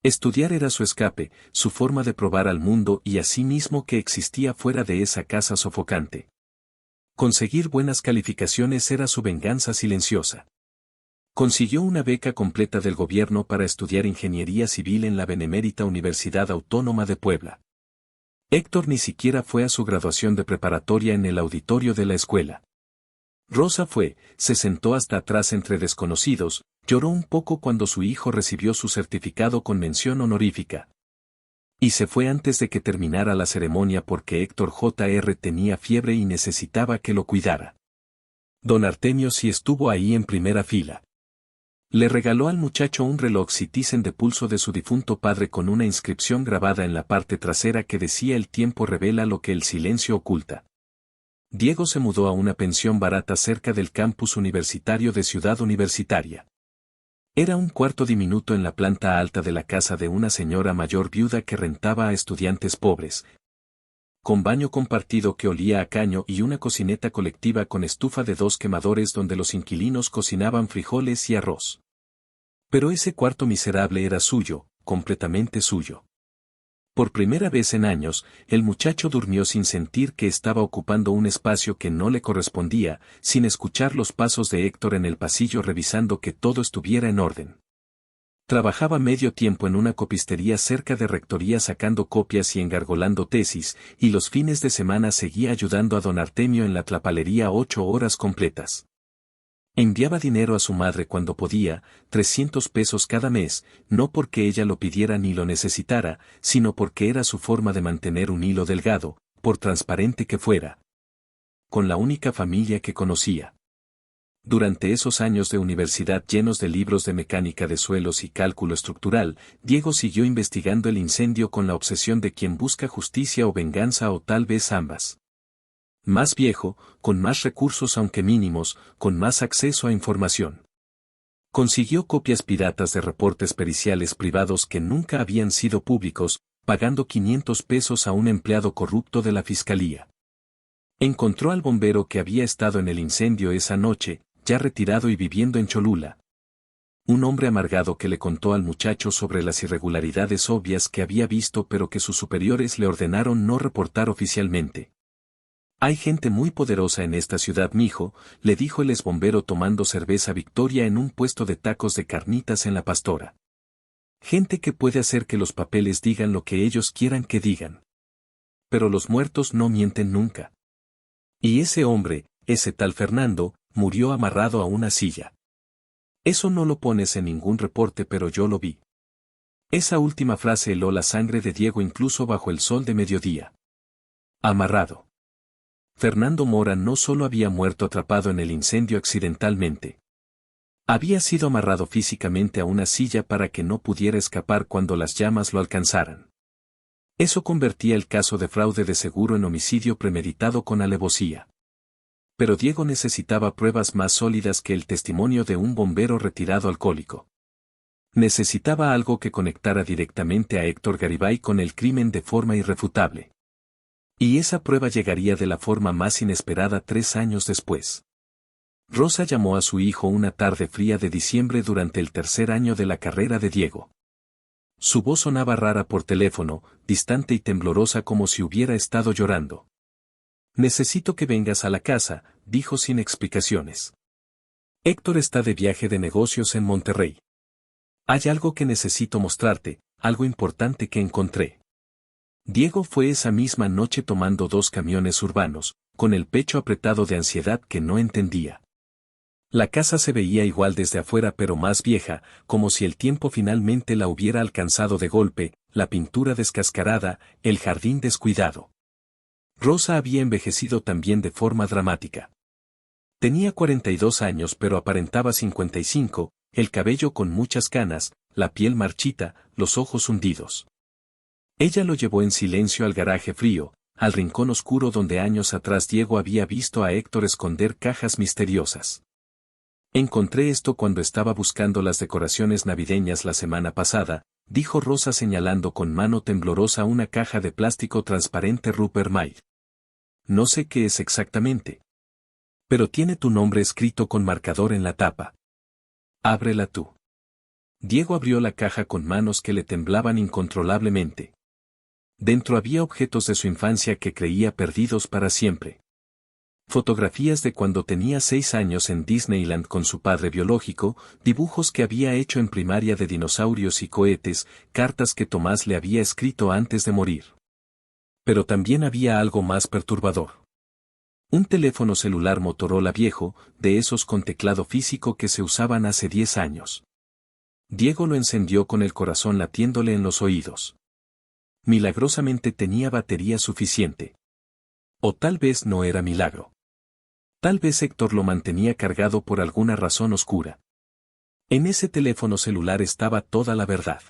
Estudiar era su escape, su forma de probar al mundo y a sí mismo que existía fuera de esa casa sofocante. Conseguir buenas calificaciones era su venganza silenciosa. Consiguió una beca completa del gobierno para estudiar ingeniería civil en la Benemérita Universidad Autónoma de Puebla. Héctor ni siquiera fue a su graduación de preparatoria en el auditorio de la escuela. Rosa fue, se sentó hasta atrás entre desconocidos, lloró un poco cuando su hijo recibió su certificado con mención honorífica. Y se fue antes de que terminara la ceremonia porque Héctor Jr. tenía fiebre y necesitaba que lo cuidara. Don Artemio sí estuvo ahí en primera fila. Le regaló al muchacho un reloj Citizen de pulso de su difunto padre con una inscripción grabada en la parte trasera que decía: el tiempo revela lo que el silencio oculta. Diego se mudó a una pensión barata cerca del campus universitario de Ciudad Universitaria. Era un cuarto diminuto en la planta alta de la casa de una señora mayor viuda que rentaba a estudiantes pobres, con baño compartido que olía a caño y una cocineta colectiva con estufa de 2 quemadores donde los inquilinos cocinaban frijoles y arroz. Pero ese cuarto miserable era suyo, completamente suyo. Por primera vez en años, el muchacho durmió sin sentir que estaba ocupando un espacio que no le correspondía, sin escuchar los pasos de Héctor en el pasillo revisando que todo estuviera en orden. Trabajaba medio tiempo en una copistería cerca de rectoría sacando copias y engargolando tesis, y los fines de semana seguía ayudando a don Artemio en la tlapalería 8 horas completas. Enviaba dinero a su madre cuando podía, 300 pesos cada mes, no porque ella lo pidiera ni lo necesitara, sino porque era su forma de mantener un hilo delgado, por transparente que fuera, con la única familia que conocía. Durante esos años de universidad llenos de libros de mecánica de suelos y cálculo estructural, Diego siguió investigando el incendio con la obsesión de quien busca justicia o venganza o tal vez ambas. Más viejo, con más recursos aunque mínimos, con más acceso a información. Consiguió copias piratas de reportes periciales privados que nunca habían sido públicos, pagando 500 pesos a un empleado corrupto de la fiscalía. Encontró al bombero que había estado en el incendio esa noche, ya retirado y viviendo en Cholula. Un hombre amargado que le contó al muchacho sobre las irregularidades obvias que había visto pero que sus superiores le ordenaron no reportar oficialmente. Hay gente muy poderosa en esta ciudad, mijo, le dijo el exbombero tomando cerveza Victoria en un puesto de tacos de carnitas en La Pastora. Gente que puede hacer que los papeles digan lo que ellos quieran que digan. Pero los muertos no mienten nunca. Y ese hombre, ese tal Fernando, murió amarrado a una silla. Eso no lo pones en ningún reporte pero yo lo vi. Esa última frase heló la sangre de Diego incluso bajo el sol de mediodía. Amarrado. Fernando Mora no solo había muerto atrapado en el incendio accidentalmente. Había sido amarrado físicamente a una silla para que no pudiera escapar cuando las llamas lo alcanzaran. Eso convertía el caso de fraude de seguro en homicidio premeditado con alevosía. Pero Diego necesitaba pruebas más sólidas que el testimonio de un bombero retirado alcohólico. Necesitaba algo que conectara directamente a Héctor Garibay con el crimen de forma irrefutable. Y esa prueba llegaría de la forma más inesperada 3 años después. Rosa llamó a su hijo una tarde fría de diciembre durante el tercer año de la carrera de Diego. Su voz sonaba rara por teléfono, distante y temblorosa como si hubiera estado llorando. Necesito que vengas a la casa, dijo sin explicaciones. Héctor está de viaje de negocios en Monterrey. Hay algo que necesito mostrarte, algo importante que encontré. Diego fue esa misma noche tomando 2 camiones urbanos, con el pecho apretado de ansiedad que no entendía. La casa se veía igual desde afuera pero más vieja, como si el tiempo finalmente la hubiera alcanzado de golpe, la pintura descascarada, el jardín descuidado. Rosa había envejecido también de forma dramática. Tenía 42 años pero aparentaba 55, el cabello con muchas canas, la piel marchita, los ojos hundidos. Ella lo llevó en silencio al garaje frío, al rincón oscuro donde años atrás Diego había visto a Héctor esconder cajas misteriosas. Encontré esto cuando estaba buscando las decoraciones navideñas la semana pasada, dijo Rosa señalando con mano temblorosa una caja de plástico transparente Rupert May. No sé qué es exactamente. Pero tiene tu nombre escrito con marcador en la tapa. Ábrela tú. Diego abrió la caja con manos que le temblaban incontrolablemente. Dentro había objetos de su infancia que creía perdidos para siempre. Fotografías de cuando tenía 6 años en Disneyland con su padre biológico, dibujos que había hecho en primaria de dinosaurios y cohetes, cartas que Tomás le había escrito antes de morir. Pero también había algo más perturbador. Un teléfono celular Motorola viejo, de esos con teclado físico que se usaban hace 10 años. Diego lo encendió con el corazón latiéndole en los oídos. Milagrosamente tenía batería suficiente. O tal vez no era milagro. Tal vez Héctor lo mantenía cargado por alguna razón oscura. En ese teléfono celular estaba toda la verdad.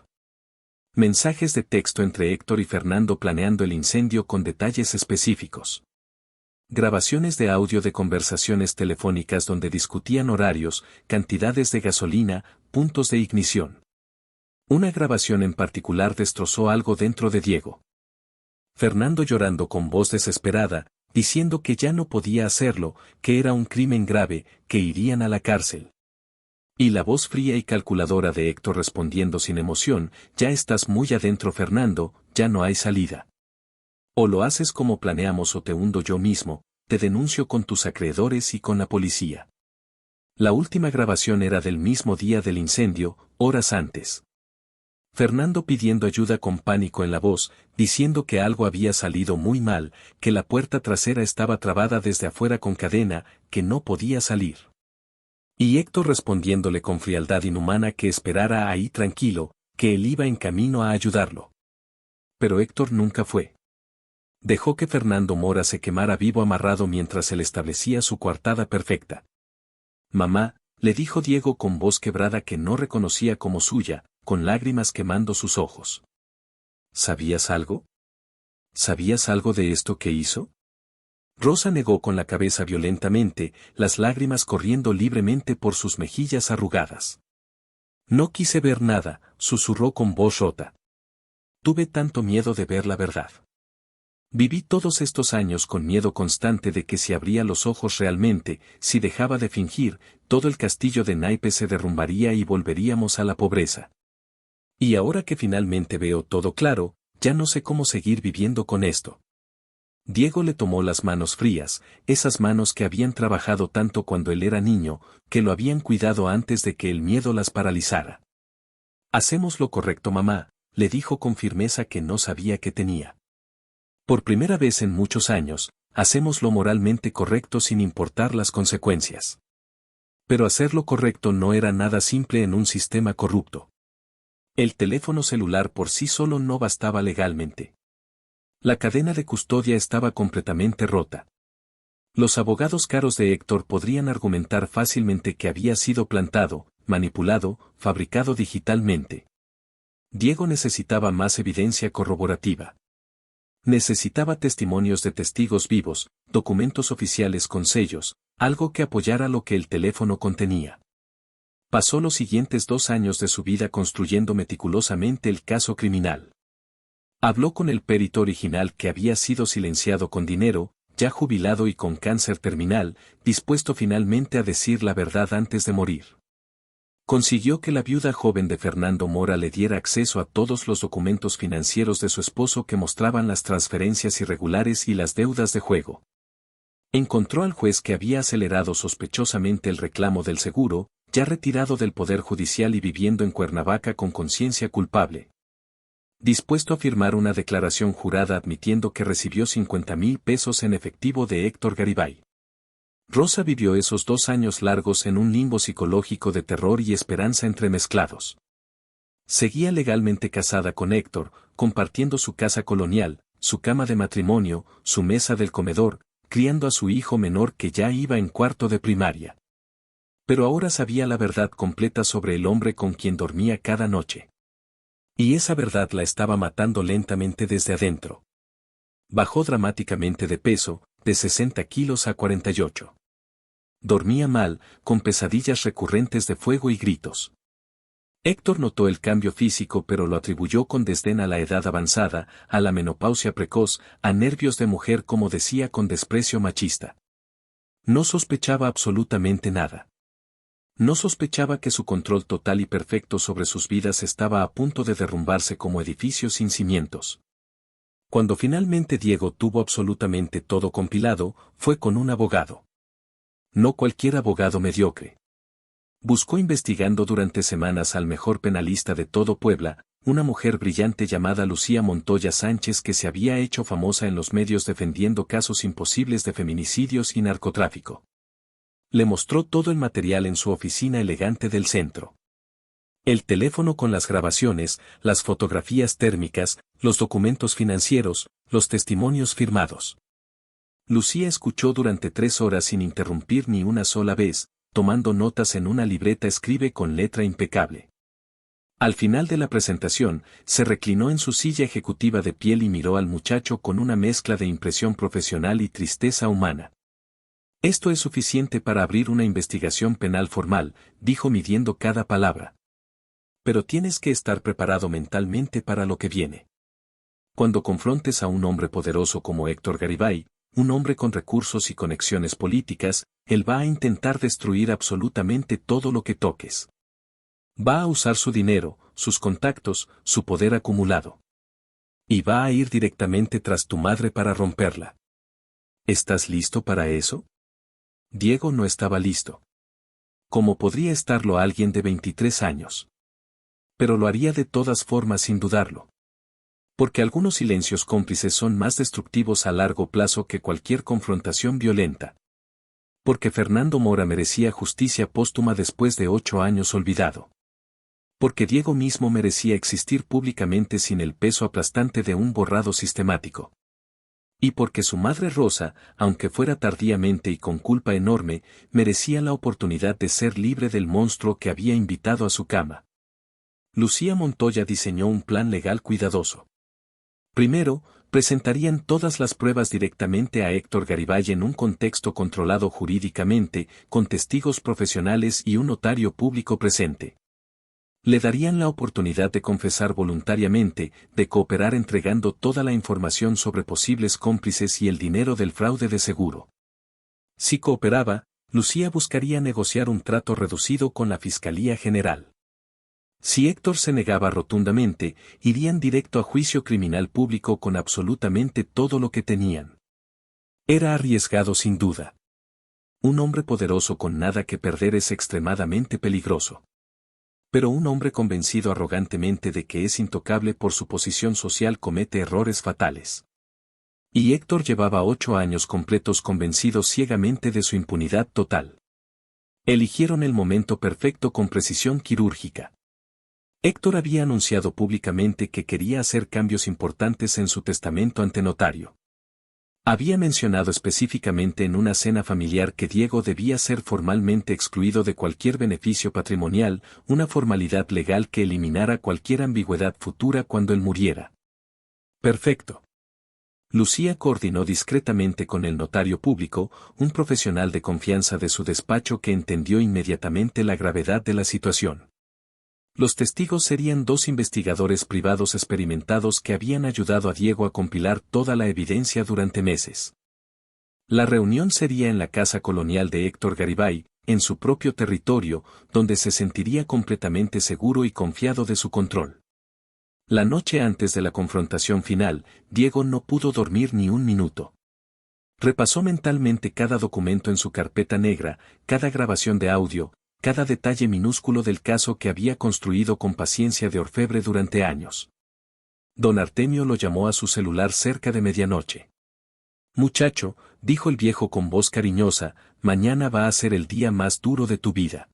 Mensajes de texto entre Héctor y Fernando planeando el incendio con detalles específicos. Grabaciones de audio de conversaciones telefónicas donde discutían horarios, cantidades de gasolina, puntos de ignición. Una grabación en particular destrozó algo dentro de Diego. Fernando llorando con voz desesperada, diciendo que ya no podía hacerlo, que era un crimen grave, que irían a la cárcel. Y la voz fría y calculadora de Héctor respondiendo sin emoción, ya estás muy adentro Fernando, ya no hay salida. O lo haces como planeamos o te hundo yo mismo, te denuncio con tus acreedores y con la policía. La última grabación era del mismo día del incendio, horas antes. Fernando pidiendo ayuda con pánico en la voz, diciendo que algo había salido muy mal, que la puerta trasera estaba trabada desde afuera con cadena, que no podía salir. Y Héctor respondiéndole con frialdad inhumana que esperara ahí tranquilo, que él iba en camino a ayudarlo. Pero Héctor nunca fue. Dejó que Fernando Mora se quemara vivo amarrado mientras él establecía su coartada perfecta. Mamá, le dijo Diego con voz quebrada que no reconocía como suya, con lágrimas quemando sus ojos. ¿Sabías algo? ¿Sabías algo de esto que hizo? Rosa negó con la cabeza violentamente, las lágrimas corriendo libremente por sus mejillas arrugadas. No quise ver nada, susurró con voz rota. Tuve tanto miedo de ver la verdad. Viví todos estos años con miedo constante de que si abría los ojos realmente, si dejaba de fingir, todo el castillo de naipes se derrumbaría y volveríamos a la pobreza. Y ahora que finalmente veo todo claro, ya no sé cómo seguir viviendo con esto. Diego le tomó las manos frías, esas manos que habían trabajado tanto cuando él era niño, que lo habían cuidado antes de que el miedo las paralizara. Hacemos lo correcto mamá, le dijo con firmeza que no sabía que tenía. Por primera vez en muchos años, hacemos lo moralmente correcto sin importar las consecuencias. Pero hacer lo correcto no era nada simple en un sistema corrupto. El teléfono celular por sí solo no bastaba legalmente. La cadena de custodia estaba completamente rota. Los abogados caros de Héctor podrían argumentar fácilmente que había sido plantado, manipulado, fabricado digitalmente. Diego necesitaba más evidencia corroborativa. Necesitaba testimonios de testigos vivos, documentos oficiales con sellos, algo que apoyara lo que el teléfono contenía. Pasó los siguientes 2 años de su vida construyendo meticulosamente el caso criminal. Habló con el perito original que había sido silenciado con dinero, ya jubilado y con cáncer terminal, dispuesto finalmente a decir la verdad antes de morir. Consiguió que la viuda joven de Fernando Mora le diera acceso a todos los documentos financieros de su esposo que mostraban las transferencias irregulares y las deudas de juego. Encontró al juez que había acelerado sospechosamente el reclamo del seguro, ya retirado del Poder Judicial y viviendo en Cuernavaca con conciencia culpable. Dispuesto a firmar una declaración jurada admitiendo que recibió 50,000 pesos en efectivo de Héctor Garibay. Rosa vivió esos 2 años largos en un limbo psicológico de terror y esperanza entremezclados. Seguía legalmente casada con Héctor, compartiendo su casa colonial, su cama de matrimonio, su mesa del comedor, criando a su hijo menor que ya iba en cuarto de primaria. Pero ahora sabía la verdad completa sobre el hombre con quien dormía cada noche. Y esa verdad la estaba matando lentamente desde adentro. Bajó dramáticamente de peso, de 60 kilos a 48. Dormía mal, con pesadillas recurrentes de fuego y gritos. Héctor notó el cambio físico pero lo atribuyó con desdén a la edad avanzada, a la menopausia precoz, a nervios de mujer como decía con desprecio machista. No sospechaba absolutamente nada. No sospechaba que su control total y perfecto sobre sus vidas estaba a punto de derrumbarse como edificio sin cimientos. Cuando finalmente Diego tuvo absolutamente todo compilado, fue con un abogado. No cualquier abogado mediocre. Buscó investigando durante semanas al mejor penalista de todo Puebla, una mujer brillante llamada Lucía Montoya Sánchez que se había hecho famosa en los medios defendiendo casos imposibles de feminicidios y narcotráfico. Le mostró todo el material en su oficina elegante del centro. El teléfono con las grabaciones, las fotografías térmicas, los documentos financieros, los testimonios firmados. Lucía escuchó durante 3 horas sin interrumpir ni una sola vez, tomando notas en una libreta escribe con letra impecable. Al final de la presentación, se reclinó en su silla ejecutiva de piel y miró al muchacho con una mezcla de impresión profesional y tristeza humana. Esto es suficiente para abrir una investigación penal formal, dijo midiendo cada palabra. Pero tienes que estar preparado mentalmente para lo que viene. Cuando confrontes a un hombre poderoso como Héctor Garibay, un hombre con recursos y conexiones políticas, él va a intentar destruir absolutamente todo lo que toques. Va a usar su dinero, sus contactos, su poder acumulado. Y va a ir directamente tras tu madre para romperla. ¿Estás listo para eso? Diego no estaba listo. ¿Cómo podría estarlo alguien de 23 años? Pero lo haría de todas formas sin dudarlo. Porque algunos silencios cómplices son más destructivos a largo plazo que cualquier confrontación violenta. Porque Fernando Mora merecía justicia póstuma después de 8 años olvidado. Porque Diego mismo merecía existir públicamente sin el peso aplastante de un borrado sistemático. Y porque su madre Rosa, aunque fuera tardíamente y con culpa enorme, merecía la oportunidad de ser libre del monstruo que había invitado a su cama. Lucía Montoya diseñó un plan legal cuidadoso. Primero, presentarían todas las pruebas directamente a Héctor Garibay en un contexto controlado jurídicamente, con testigos profesionales y un notario público presente. Le darían la oportunidad de confesar voluntariamente, de cooperar entregando toda la información sobre posibles cómplices y el dinero del fraude de seguro. Si cooperaba, Lucía buscaría negociar un trato reducido con la Fiscalía General. Si Héctor se negaba rotundamente, irían directo a juicio criminal público con absolutamente todo lo que tenían. Era arriesgado sin duda. Un hombre poderoso con nada que perder es extremadamente peligroso. Pero un hombre convencido arrogantemente de que es intocable por su posición social comete errores fatales. Y Héctor llevaba 8 años completos convencido ciegamente de su impunidad total. Eligieron el momento perfecto con precisión quirúrgica. Héctor había anunciado públicamente que quería hacer cambios importantes en su testamento ante notario. Había mencionado específicamente en una cena familiar que Diego debía ser formalmente excluido de cualquier beneficio patrimonial, una formalidad legal que eliminara cualquier ambigüedad futura cuando él muriera. Perfecto. Lucía coordinó discretamente con el notario público, un profesional de confianza de su despacho que entendió inmediatamente la gravedad de la situación. Los testigos serían 2 investigadores privados experimentados que habían ayudado a Diego a compilar toda la evidencia durante meses. La reunión sería en la casa colonial de Héctor Garibay, en su propio territorio, donde se sentiría completamente seguro y confiado de su control. La noche antes de la confrontación final, Diego no pudo dormir ni un minuto. Repasó mentalmente cada documento en su carpeta negra, cada grabación de audio, cada detalle minúsculo del caso que había construido con paciencia de orfebre durante años. Don Artemio lo llamó a su celular cerca de medianoche. «Muchacho», dijo el viejo con voz cariñosa, «mañana va a ser el día más duro de tu vida.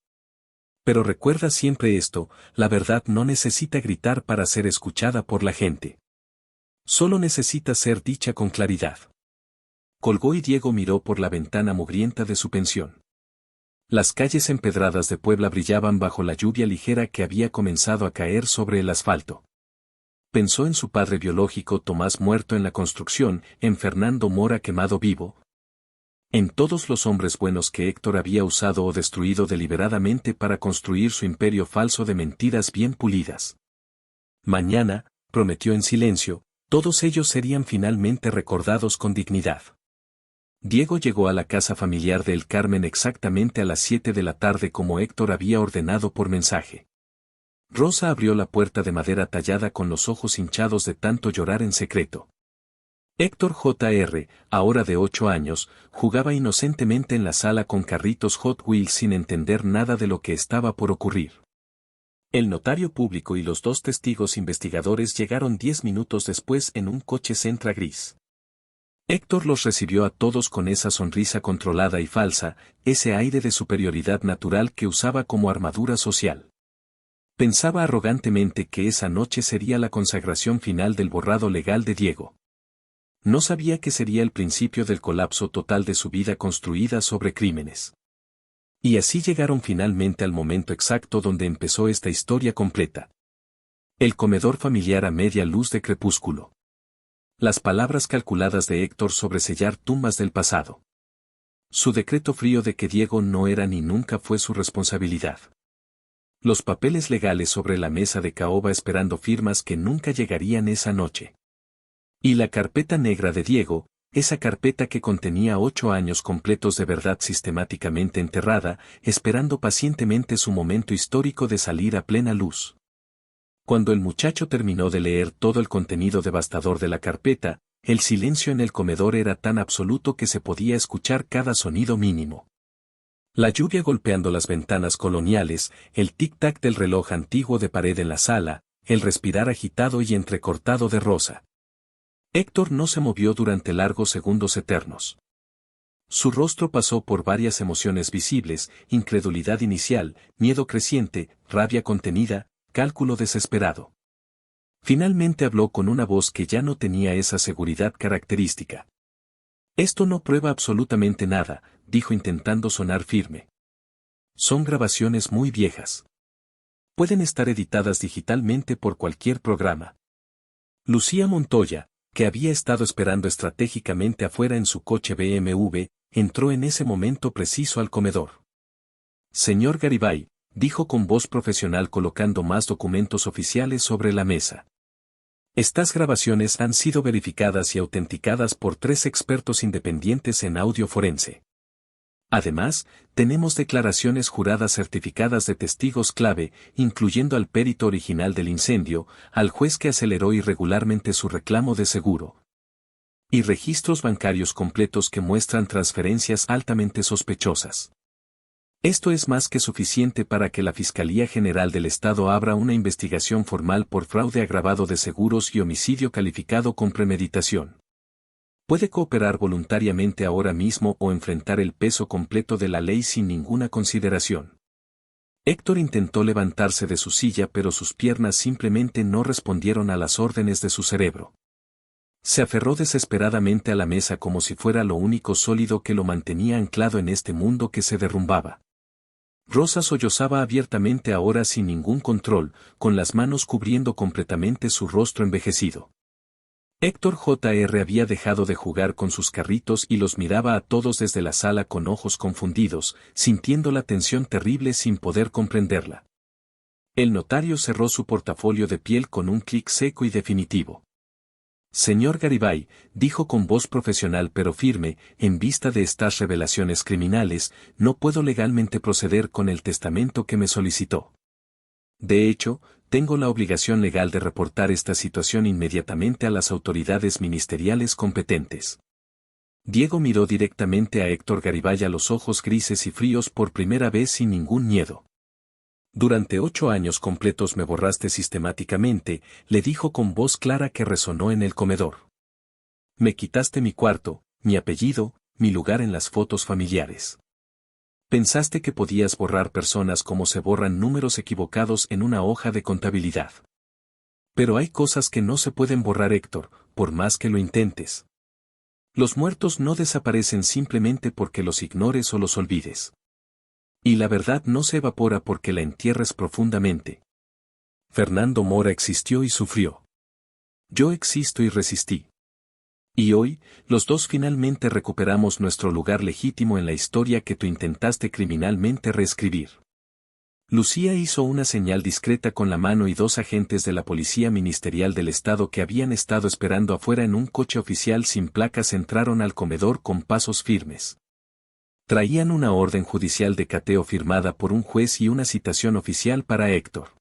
Pero recuerda siempre esto, la verdad no necesita gritar para ser escuchada por la gente. Solo necesita ser dicha con claridad». Colgó y Diego miró por la ventana mugrienta de su pensión. Las calles empedradas de Puebla brillaban bajo la lluvia ligera que había comenzado a caer sobre el asfalto. Pensó en su padre biológico Tomás muerto en la construcción, en Fernando Mora quemado vivo, en todos los hombres buenos que Héctor había usado o destruido deliberadamente para construir su imperio falso de mentiras bien pulidas. Mañana, prometió en silencio, todos ellos serían finalmente recordados con dignidad. Diego llegó a la casa familiar de El Carmen exactamente a las 7 de la tarde como Héctor había ordenado por mensaje. Rosa abrió la puerta de madera tallada con los ojos hinchados de tanto llorar en secreto. Héctor Jr., ahora de 8 años, jugaba inocentemente en la sala con carritos Hot Wheels sin entender nada de lo que estaba por ocurrir. El notario público y los 2 testigos investigadores llegaron 10 minutos después en un coche Sentra gris. Héctor los recibió a todos con esa sonrisa controlada y falsa, ese aire de superioridad natural que usaba como armadura social. Pensaba arrogantemente que esa noche sería la consagración final del borrado legal de Diego. No sabía que sería el principio del colapso total de su vida construida sobre crímenes. Y así llegaron finalmente al momento exacto donde empezó esta historia completa. El comedor familiar a media luz de crepúsculo. Las palabras calculadas de Héctor sobre sellar tumbas del pasado. Su decreto frío de que Diego no era ni nunca fue su responsabilidad. Los papeles legales sobre la mesa de caoba esperando firmas que nunca llegarían esa noche. Y la carpeta negra de Diego, esa carpeta que contenía 8 años completos de verdad sistemáticamente enterrada, esperando pacientemente su momento histórico de salir a plena luz. Cuando el muchacho terminó de leer todo el contenido devastador de la carpeta, el silencio en el comedor era tan absoluto que se podía escuchar cada sonido mínimo. La lluvia golpeando las ventanas coloniales, el tic-tac del reloj antiguo de pared en la sala, el respirar agitado y entrecortado de Rosa. Héctor no se movió durante largos segundos eternos. Su rostro pasó por varias emociones visibles, incredulidad inicial, miedo creciente, rabia contenida, cálculo desesperado. Finalmente habló con una voz que ya no tenía esa seguridad característica. «Esto no prueba absolutamente nada», dijo intentando sonar firme. «Son grabaciones muy viejas. Pueden estar editadas digitalmente por cualquier programa». Lucía Montoya, que había estado esperando estratégicamente afuera en su coche BMW, entró en ese momento preciso al comedor. «Señor Garibay», dijo con voz profesional colocando más documentos oficiales sobre la mesa. «Estas grabaciones han sido verificadas y autenticadas por 3 expertos independientes en audio forense. Además, tenemos declaraciones juradas certificadas de testigos clave, incluyendo al perito original del incendio, al juez que aceleró irregularmente su reclamo de seguro. Y registros bancarios completos que muestran transferencias altamente sospechosas. Esto es más que suficiente para que la Fiscalía General del Estado abra una investigación formal por fraude agravado de seguros y homicidio calificado con premeditación. Puede cooperar voluntariamente ahora mismo o enfrentar el peso completo de la ley sin ninguna consideración». Héctor intentó levantarse de su silla pero sus piernas simplemente no respondieron a las órdenes de su cerebro. Se aferró desesperadamente a la mesa como si fuera lo único sólido que lo mantenía anclado en este mundo que se derrumbaba. Rosa sollozaba abiertamente ahora sin ningún control, con las manos cubriendo completamente su rostro envejecido. Héctor Jr. había dejado de jugar con sus carritos y los miraba a todos desde la sala con ojos confundidos, sintiendo la tensión terrible sin poder comprenderla. El notario cerró su portafolio de piel con un clic seco y definitivo. Señor Garibay, dijo con voz profesional pero firme, en vista de estas revelaciones criminales, no puedo legalmente proceder con el testamento que me solicitó. De hecho, tengo la obligación legal de reportar esta situación inmediatamente a las autoridades ministeriales competentes. Diego miró directamente a Héctor Garibay a los ojos grises y fríos por primera vez sin ningún miedo. Durante 8 años completos me borraste sistemáticamente, le dijo con voz clara que resonó en el comedor. Me quitaste mi cuarto, mi apellido, mi lugar en las fotos familiares. Pensaste que podías borrar personas como se borran números equivocados en una hoja de contabilidad. Pero hay cosas que no se pueden borrar, Héctor, por más que lo intentes. Los muertos no desaparecen simplemente porque los ignores o los olvides. Y la verdad no se evapora porque la entierres profundamente. Fernando Mora existió y sufrió. Yo existo y resistí. Y hoy, los dos finalmente recuperamos nuestro lugar legítimo en la historia que tú intentaste criminalmente reescribir. Lucía hizo una señal discreta con la mano y 2 agentes de la Policía Ministerial del Estado que habían estado esperando afuera en un coche oficial sin placas entraron al comedor con pasos firmes. Traían una orden judicial de cateo firmada por un juez y una citación oficial para Héctor.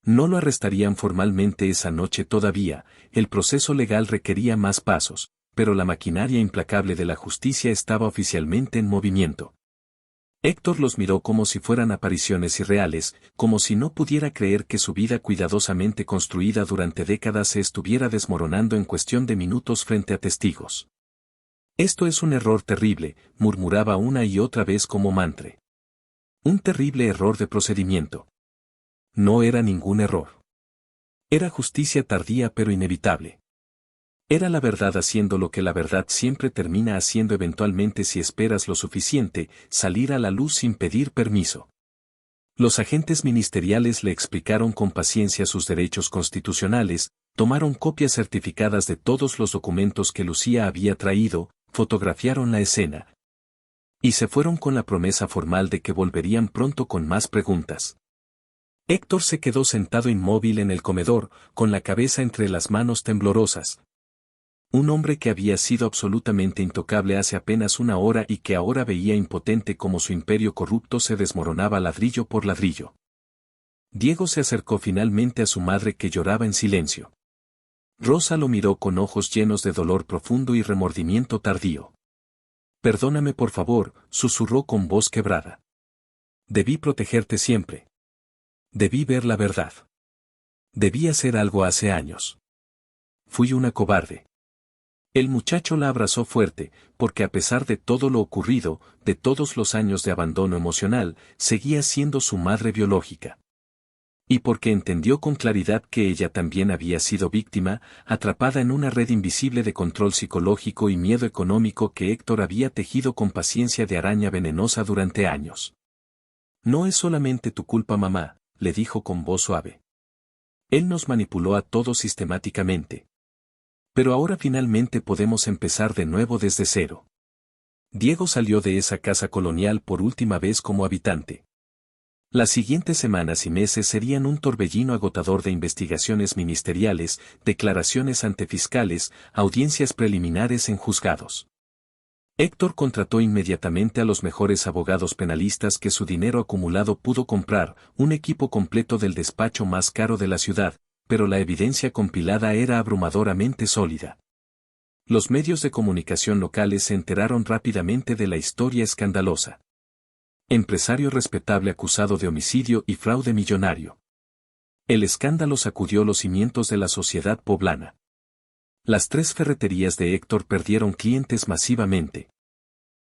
No lo arrestarían formalmente esa noche todavía, el proceso legal requería más pasos, pero la maquinaria implacable de la justicia estaba oficialmente en movimiento. Héctor los miró como si fueran apariciones irreales, como si no pudiera creer que su vida cuidadosamente construida durante décadas se estuviera desmoronando en cuestión de minutos frente a testigos. Esto es un error terrible, murmuraba una y otra vez como mantra. Un terrible error de procedimiento. No era ningún error. Era justicia tardía pero inevitable. Era la verdad haciendo lo que la verdad siempre termina haciendo eventualmente si esperas lo suficiente, salir a la luz sin pedir permiso. Los agentes ministeriales le explicaron con paciencia sus derechos constitucionales, tomaron copias certificadas de todos los documentos que Lucía había traído, fotografiaron la escena. Y se fueron con la promesa formal de que volverían pronto con más preguntas. Héctor se quedó sentado inmóvil en el comedor, con la cabeza entre las manos temblorosas. Un hombre que había sido absolutamente intocable hace apenas una hora y que ahora veía impotente como su imperio corrupto se desmoronaba ladrillo por ladrillo. Diego se acercó finalmente a su madre que lloraba en silencio. Rosa lo miró con ojos llenos de dolor profundo y remordimiento tardío. Perdóname por favor, susurró con voz quebrada. Debí protegerte siempre. Debí ver la verdad. Debí hacer algo hace años. Fui una cobarde. El muchacho la abrazó fuerte, porque a pesar de todo lo ocurrido, de todos los años de abandono emocional, seguía siendo su madre biológica. Y porque entendió con claridad que ella también había sido víctima, atrapada en una red invisible de control psicológico y miedo económico que Héctor había tejido con paciencia de araña venenosa durante años. No es solamente tu culpa, mamá, le dijo con voz suave. Él nos manipuló a todos sistemáticamente. Pero ahora finalmente podemos empezar de nuevo desde cero. Diego salió de esa casa colonial por última vez como habitante. Las siguientes semanas y meses serían un torbellino agotador de investigaciones ministeriales, declaraciones ante fiscales, audiencias preliminares en juzgados. Héctor contrató inmediatamente a los mejores abogados penalistas que su dinero acumulado pudo comprar, un equipo completo del despacho más caro de la ciudad, pero la evidencia compilada era abrumadoramente sólida. Los medios de comunicación locales se enteraron rápidamente de la historia escandalosa. Empresario respetable acusado de homicidio y fraude millonario. El escándalo sacudió los cimientos de la sociedad poblana. Las 3 ferreterías de Héctor perdieron clientes masivamente.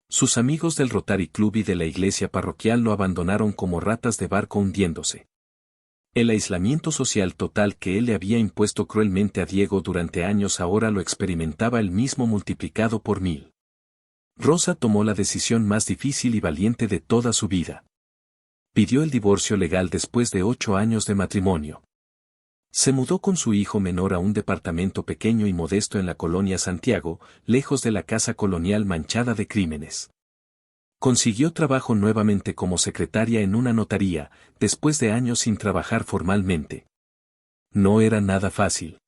Sus amigos del Rotary Club y de la iglesia parroquial lo abandonaron como ratas de barco hundiéndose. El aislamiento social total que él le había impuesto cruelmente a Diego durante años ahora lo experimentaba él mismo multiplicado por 1000. Rosa tomó la decisión más difícil y valiente de toda su vida. Pidió el divorcio legal después de 8 años de matrimonio. Se mudó con su hijo menor a un departamento pequeño y modesto en la colonia Santiago, lejos de la casa colonial manchada de crímenes. Consiguió trabajo nuevamente como secretaria en una notaría, después de años sin trabajar formalmente. No era nada fácil.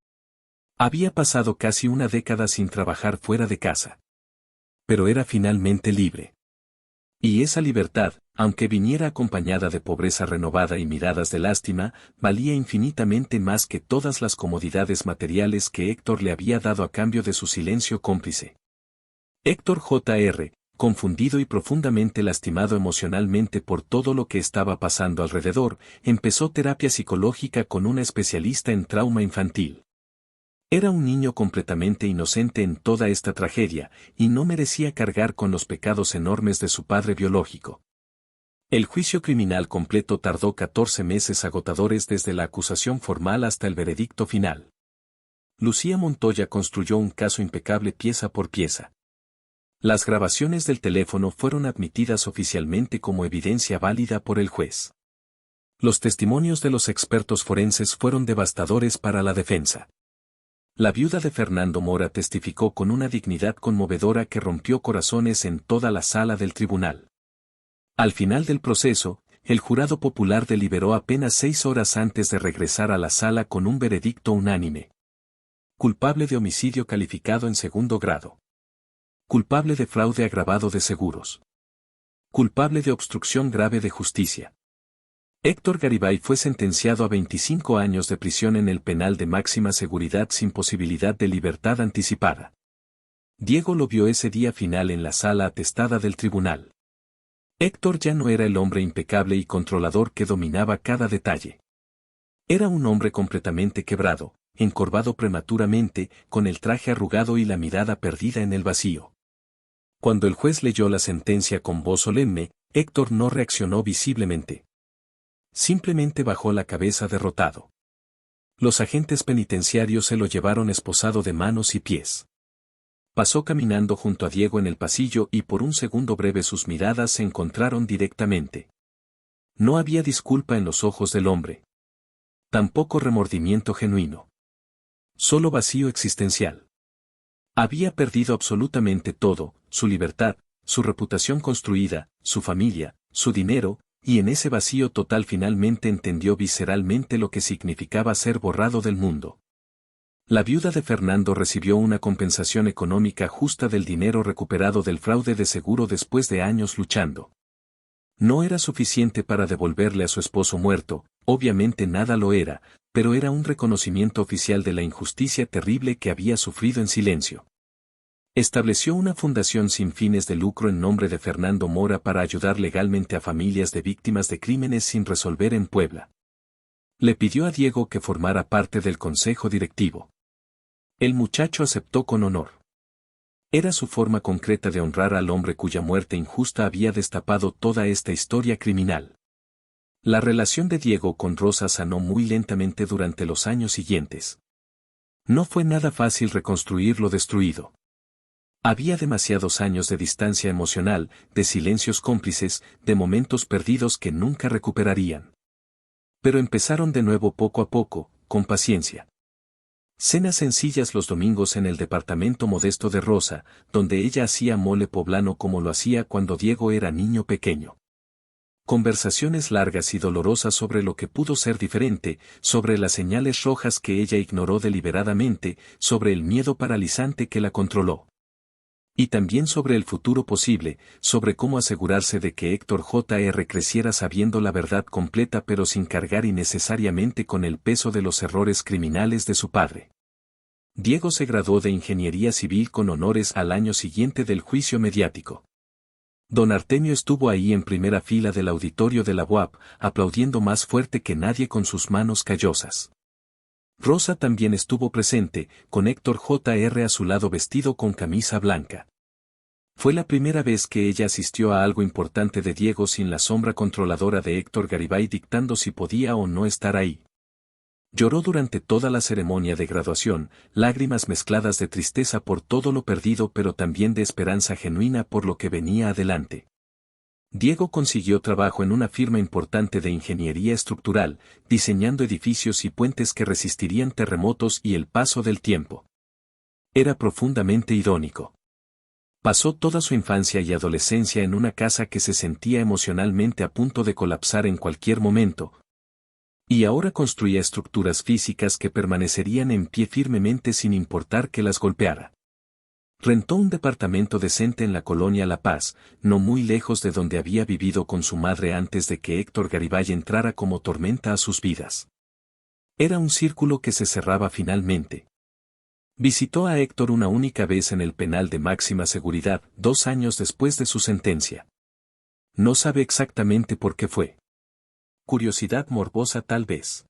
Había pasado casi una década sin trabajar fuera de casa. Pero era finalmente libre. Y esa libertad, aunque viniera acompañada de pobreza renovada y miradas de lástima, valía infinitamente más que todas las comodidades materiales que Héctor le había dado a cambio de su silencio cómplice. Héctor Jr., confundido y profundamente lastimado emocionalmente por todo lo que estaba pasando alrededor, empezó terapia psicológica con una especialista en trauma infantil. Era un niño completamente inocente en toda esta tragedia, y no merecía cargar con los pecados enormes de su padre biológico. El juicio criminal completo tardó 14 meses agotadores desde la acusación formal hasta el veredicto final. Lucía Montoya construyó un caso impecable pieza por pieza. Las grabaciones del teléfono fueron admitidas oficialmente como evidencia válida por el juez. Los testimonios de los expertos forenses fueron devastadores para la defensa. La viuda de Fernando Mora testificó con una dignidad conmovedora que rompió corazones en toda la sala del tribunal. Al final del proceso, el jurado popular deliberó apenas 6 horas antes de regresar a la sala con un veredicto unánime. Culpable de homicidio calificado en segundo grado. Culpable de fraude agravado de seguros. Culpable de obstrucción grave de justicia. Héctor Garibay fue sentenciado a 25 años de prisión en el penal de máxima seguridad sin posibilidad de libertad anticipada. Diego lo vio ese día final en la sala atestada del tribunal. Héctor ya no era el hombre impecable y controlador que dominaba cada detalle. Era un hombre completamente quebrado, encorvado prematuramente, con el traje arrugado y la mirada perdida en el vacío. Cuando el juez leyó la sentencia con voz solemne, Héctor no reaccionó visiblemente. Simplemente bajó la cabeza derrotado. Los agentes penitenciarios se lo llevaron esposado de manos y pies. Pasó caminando junto a Diego en el pasillo y por un segundo breve sus miradas se encontraron directamente. No había disculpa en los ojos del hombre. Tampoco remordimiento genuino. Solo vacío existencial. Había perdido absolutamente todo, su libertad, su reputación construida, su familia, su dinero, y en ese vacío total finalmente entendió visceralmente lo que significaba ser borrado del mundo. La viuda de Fernando recibió una compensación económica justa del dinero recuperado del fraude de seguro después de años luchando. No era suficiente para devolverle a su esposo muerto, obviamente nada lo era, pero era un reconocimiento oficial de la injusticia terrible que había sufrido en silencio. Estableció una fundación sin fines de lucro en nombre de Fernando Mora para ayudar legalmente a familias de víctimas de crímenes sin resolver en Puebla. Le pidió a Diego que formara parte del consejo directivo. El muchacho aceptó con honor. Era su forma concreta de honrar al hombre cuya muerte injusta había destapado toda esta historia criminal. La relación de Diego con Rosa sanó muy lentamente durante los años siguientes. No fue nada fácil reconstruir lo destruido. Había demasiados años de distancia emocional, de silencios cómplices, de momentos perdidos que nunca recuperarían. Pero empezaron de nuevo poco a poco, con paciencia. Cenas sencillas los domingos en el departamento modesto de Rosa, donde ella hacía mole poblano como lo hacía cuando Diego era niño pequeño. Conversaciones largas y dolorosas sobre lo que pudo ser diferente, sobre las señales rojas que ella ignoró deliberadamente, sobre el miedo paralizante que la controló. Y también sobre el futuro posible, sobre cómo asegurarse de que Héctor Jr. creciera sabiendo la verdad completa pero sin cargar innecesariamente con el peso de los errores criminales de su padre. Diego se graduó de Ingeniería Civil con honores al año siguiente del juicio mediático. Don Artemio estuvo ahí en primera fila del auditorio de la UAP, aplaudiendo más fuerte que nadie con sus manos callosas. Rosa también estuvo presente, con Héctor Jr. a su lado vestido con camisa blanca. Fue la primera vez que ella asistió a algo importante de Diego sin la sombra controladora de Héctor Garibay dictando si podía o no estar ahí. Lloró durante toda la ceremonia de graduación, lágrimas mezcladas de tristeza por todo lo perdido pero también de esperanza genuina por lo que venía adelante. Diego consiguió trabajo en una firma importante de ingeniería estructural, diseñando edificios y puentes que resistirían terremotos y el paso del tiempo. Era profundamente irónico. Pasó toda su infancia y adolescencia en una casa que se sentía emocionalmente a punto de colapsar en cualquier momento. Y ahora construía estructuras físicas que permanecerían en pie firmemente sin importar que las golpeara. Rentó un departamento decente en la colonia La Paz, no muy lejos de donde había vivido con su madre antes de que Héctor Garibay entrara como tormenta a sus vidas. Era un círculo que se cerraba finalmente. Visitó a Héctor una única vez en el penal de máxima seguridad, 2 años después de su sentencia. No sabe exactamente por qué fue. Curiosidad morbosa tal vez.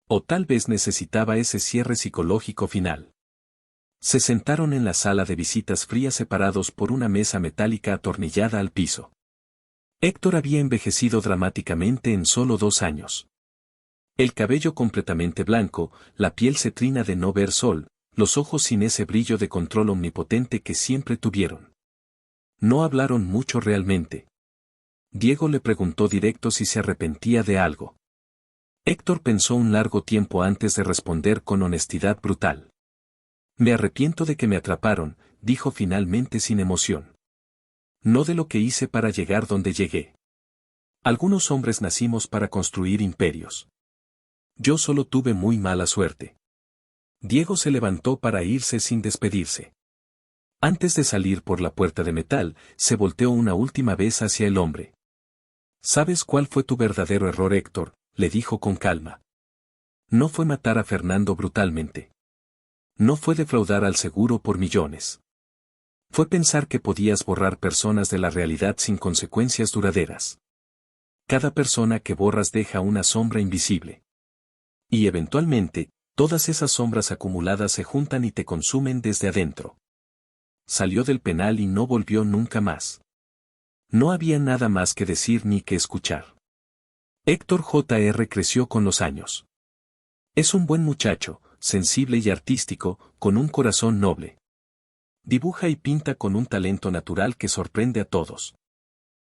O tal vez necesitaba ese cierre psicológico final. Se sentaron en la sala de visitas frías separados por una mesa metálica atornillada al piso. Héctor había envejecido dramáticamente en solo 2 años. El cabello completamente blanco, la piel cetrina de no ver sol, los ojos sin ese brillo de control omnipotente que siempre tuvieron. No hablaron mucho realmente. Diego le preguntó directo si se arrepentía de algo. Héctor pensó un largo tiempo antes de responder con honestidad brutal. Me arrepiento de que me atraparon, dijo finalmente sin emoción. No de lo que hice para llegar donde llegué. Algunos hombres nacimos para construir imperios. Yo solo tuve muy mala suerte. Diego se levantó para irse sin despedirse. Antes de salir por la puerta de metal, se volteó una última vez hacia el hombre. ¿Sabes cuál fue tu verdadero error, Héctor?, le dijo con calma. No fue matar a Fernando brutalmente. No fue defraudar al seguro por millones. Fue pensar que podías borrar personas de la realidad sin consecuencias duraderas. Cada persona que borras deja una sombra invisible. Y eventualmente, todas esas sombras acumuladas se juntan y te consumen desde adentro. Salió del penal y no volvió nunca más. No había nada más que decir ni que escuchar. Héctor J.R. creció con los años. Es un buen muchacho, sensible y artístico, con un corazón noble. Dibuja y pinta con un talento natural que sorprende a todos.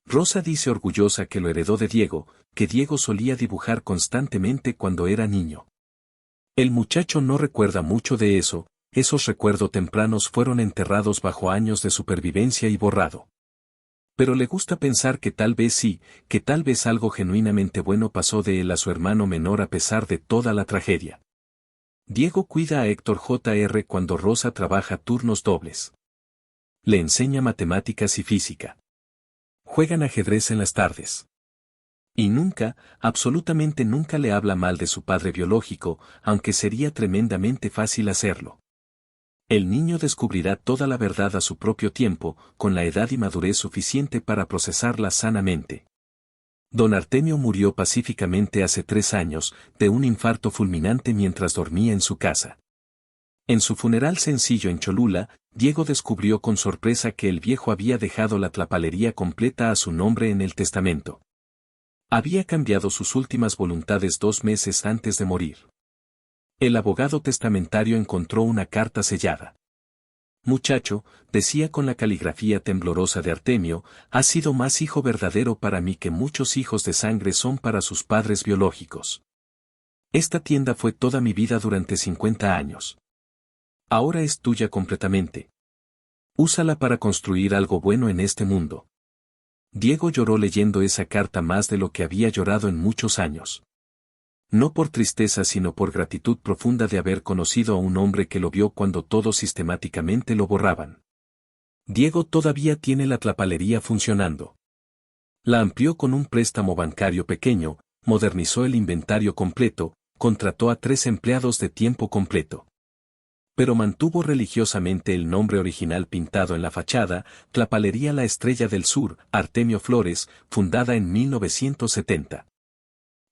Rosa dice orgullosa que lo heredó de Diego, que Diego solía dibujar constantemente cuando era niño. El muchacho no recuerda mucho de eso, esos recuerdos tempranos fueron enterrados bajo años de supervivencia y borrado. Pero le gusta pensar que tal vez sí, que tal vez algo genuinamente bueno pasó de él a su hermano menor a pesar de toda la tragedia. Diego cuida a Héctor J.R. cuando Rosa trabaja turnos dobles. Le enseña matemáticas y física. Juegan ajedrez en las tardes. Y nunca, absolutamente nunca le habla mal de su padre biológico, aunque sería tremendamente fácil hacerlo. El niño descubrirá toda la verdad a su propio tiempo, con la edad y madurez suficiente para procesarla sanamente. Don Artemio murió pacíficamente hace 3 años, de un infarto fulminante mientras dormía en su casa. En su funeral sencillo en Cholula, Diego descubrió con sorpresa que el viejo había dejado la tlapalería completa a su nombre en el testamento. Había cambiado sus últimas voluntades 2 meses antes de morir. El abogado testamentario encontró una carta sellada. Muchacho, decía con la caligrafía temblorosa de Artemio, has sido más hijo verdadero para mí que muchos hijos de sangre son para sus padres biológicos. Esta tienda fue toda mi vida durante 50 años. Ahora es tuya completamente. Úsala para construir algo bueno en este mundo. Diego lloró leyendo esa carta más de lo que había llorado en muchos años. No por tristeza sino por gratitud profunda de haber conocido a un hombre que lo vio cuando todos sistemáticamente lo borraban. Diego todavía tiene la tlapalería funcionando. La amplió con un préstamo bancario pequeño, modernizó el inventario completo, contrató a 3 empleados de tiempo completo. Pero mantuvo religiosamente el nombre original pintado en la fachada, Tlapalería La Estrella del Sur, Artemio Flores, fundada en 1970.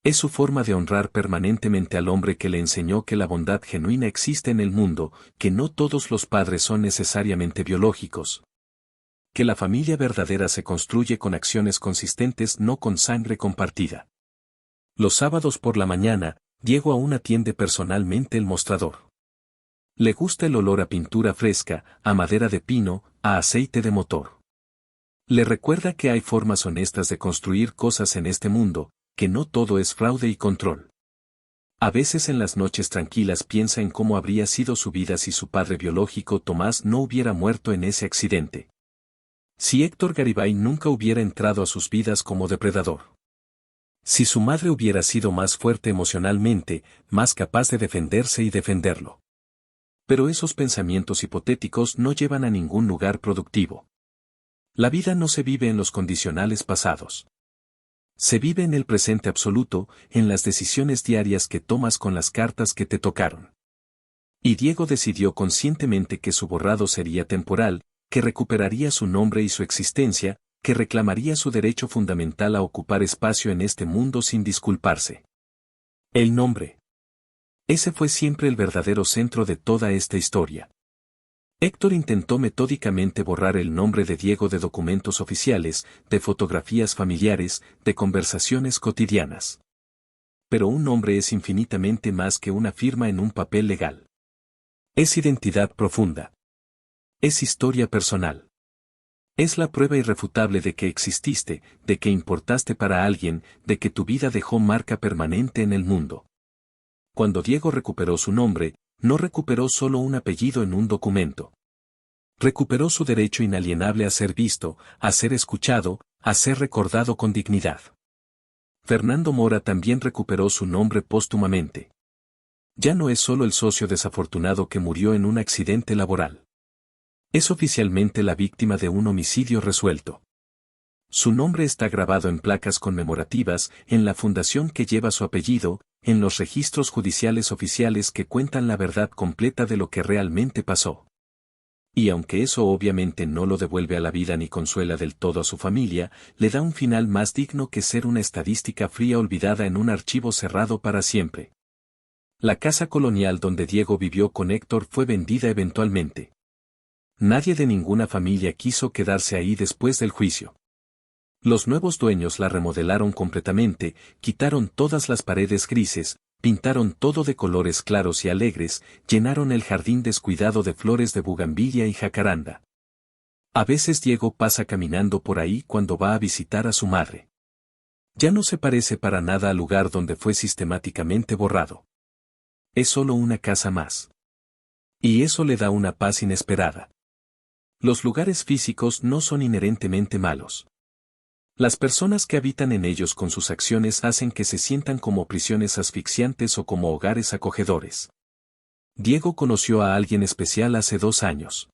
Es su forma de honrar permanentemente al hombre que le enseñó que la bondad genuina existe en el mundo, que no todos los padres son necesariamente biológicos. Que la familia verdadera se construye con acciones consistentes, no con sangre compartida. Los sábados por la mañana, Diego aún atiende personalmente el mostrador. Le gusta el olor a pintura fresca, a madera de pino, a aceite de motor. Le recuerda que hay formas honestas de construir cosas en este mundo, que no todo es fraude y control. A veces en las noches tranquilas piensa en cómo habría sido su vida si su padre biológico Tomás no hubiera muerto en ese accidente. Si Héctor Garibay nunca hubiera entrado a sus vidas como depredador. Si su madre hubiera sido más fuerte emocionalmente, más capaz de defenderse y defenderlo. Pero esos pensamientos hipotéticos no llevan a ningún lugar productivo. La vida no se vive en los condicionales pasados. Se vive en el presente absoluto, en las decisiones diarias que tomas con las cartas que te tocaron. Y Diego decidió conscientemente que su borrado sería temporal, que recuperaría su nombre y su existencia, que reclamaría su derecho fundamental a ocupar espacio en este mundo sin disculparse. El nombre. Ese fue siempre el verdadero centro de toda esta historia. Héctor intentó metódicamente borrar el nombre de Diego de documentos oficiales, de fotografías familiares, de conversaciones cotidianas. Pero un nombre es infinitamente más que una firma en un papel legal. Es identidad profunda. Es historia personal. Es la prueba irrefutable de que exististe, de que importaste para alguien, de que tu vida dejó marca permanente en el mundo. Cuando Diego recuperó su nombre, no recuperó solo un apellido en un documento. Recuperó su derecho inalienable a ser visto, a ser escuchado, a ser recordado con dignidad. Fernando Mora también recuperó su nombre póstumamente. Ya no es solo el socio desafortunado que murió en un accidente laboral. Es oficialmente la víctima de un homicidio resuelto. Su nombre está grabado en placas conmemorativas, en la fundación que lleva su apellido, en los registros judiciales oficiales que cuentan la verdad completa de lo que realmente pasó. Y aunque eso obviamente no lo devuelve a la vida ni consuela del todo a su familia, le da un final más digno que ser una estadística fría olvidada en un archivo cerrado para siempre. La casa colonial donde Diego vivió con Héctor fue vendida eventualmente. Nadie de ninguna familia quiso quedarse ahí después del juicio. Los nuevos dueños la remodelaron completamente, quitaron todas las paredes grises, pintaron todo de colores claros y alegres, llenaron el jardín descuidado de flores de bugambilia y jacaranda. A veces Diego pasa caminando por ahí cuando va a visitar a su madre. Ya no se parece para nada al lugar donde fue sistemáticamente borrado. Es solo una casa más. Y eso le da una paz inesperada. Los lugares físicos no son inherentemente malos. Las personas que habitan en ellos con sus acciones hacen que se sientan como prisiones asfixiantes o como hogares acogedores. Diego conoció a alguien especial hace 2 años.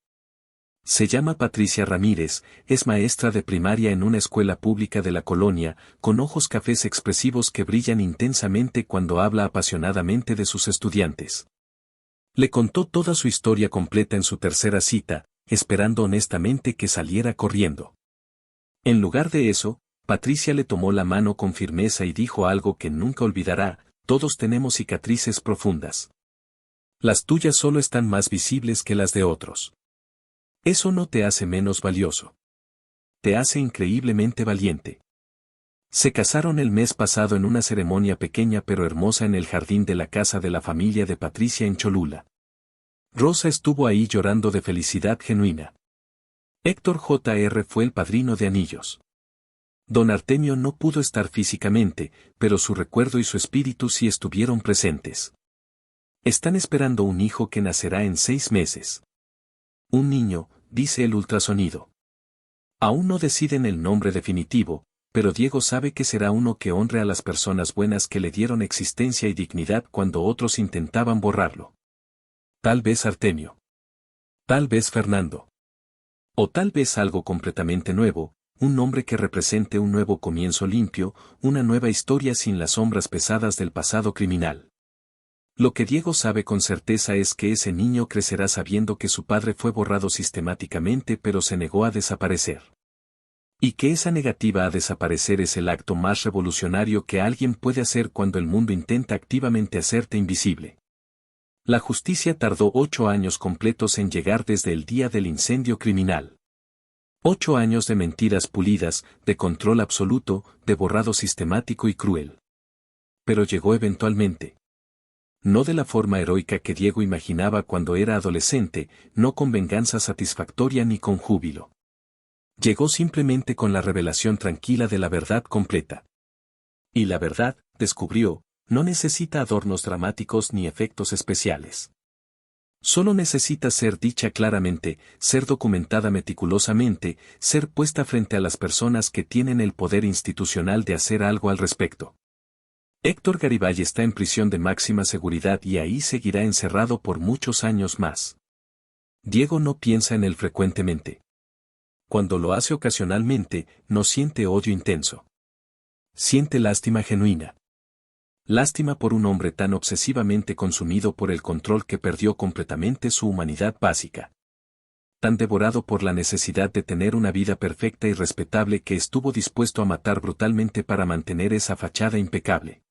Se llama Patricia Ramírez, es maestra de primaria en una escuela pública de la colonia, con ojos cafés expresivos que brillan intensamente cuando habla apasionadamente de sus estudiantes. Le contó toda su historia completa en su tercera cita, esperando honestamente que saliera corriendo. En lugar de eso, Patricia le tomó la mano con firmeza y dijo algo que nunca olvidará: todos tenemos cicatrices profundas. Las tuyas solo están más visibles que las de otros. Eso no te hace menos valioso. Te hace increíblemente valiente. Se casaron el mes pasado en una ceremonia pequeña pero hermosa en el jardín de la casa de la familia de Patricia en Cholula. Rosa estuvo ahí llorando de felicidad genuina. Héctor Jr. fue el padrino de anillos. Don Artemio no pudo estar físicamente, pero su recuerdo y su espíritu sí estuvieron presentes. Están esperando un hijo que nacerá en 6 meses. Un niño, dice el ultrasonido. Aún no deciden el nombre definitivo, pero Diego sabe que será uno que honre a las personas buenas que le dieron existencia y dignidad cuando otros intentaban borrarlo. Tal vez Artemio. Tal vez Fernando. O tal vez algo completamente nuevo, un nombre que represente un nuevo comienzo limpio, una nueva historia sin las sombras pesadas del pasado criminal. Lo que Diego sabe con certeza es que ese niño crecerá sabiendo que su padre fue borrado sistemáticamente pero se negó a desaparecer. Y que esa negativa a desaparecer es el acto más revolucionario que alguien puede hacer cuando el mundo intenta activamente hacerte invisible. La justicia tardó 8 años completos en llegar desde el día del incendio criminal. 8 años de mentiras pulidas, de control absoluto, de borrado sistemático y cruel. Pero llegó eventualmente. No de la forma heroica que Diego imaginaba cuando era adolescente, no con venganza satisfactoria ni con júbilo. Llegó simplemente con la revelación tranquila de la verdad completa. Y la verdad, descubrió, no necesita adornos dramáticos ni efectos especiales. Solo necesita ser dicha claramente, ser documentada meticulosamente, ser puesta frente a las personas que tienen el poder institucional de hacer algo al respecto. Héctor Garibay está en prisión de máxima seguridad y ahí seguirá encerrado por muchos años más. Diego no piensa en él frecuentemente. Cuando lo hace ocasionalmente, no siente odio intenso. Siente lástima genuina. Lástima por un hombre tan obsesivamente consumido por el control que perdió completamente su humanidad básica. Tan devorado por la necesidad de tener una vida perfecta y respetable que estuvo dispuesto a matar brutalmente para mantener esa fachada impecable.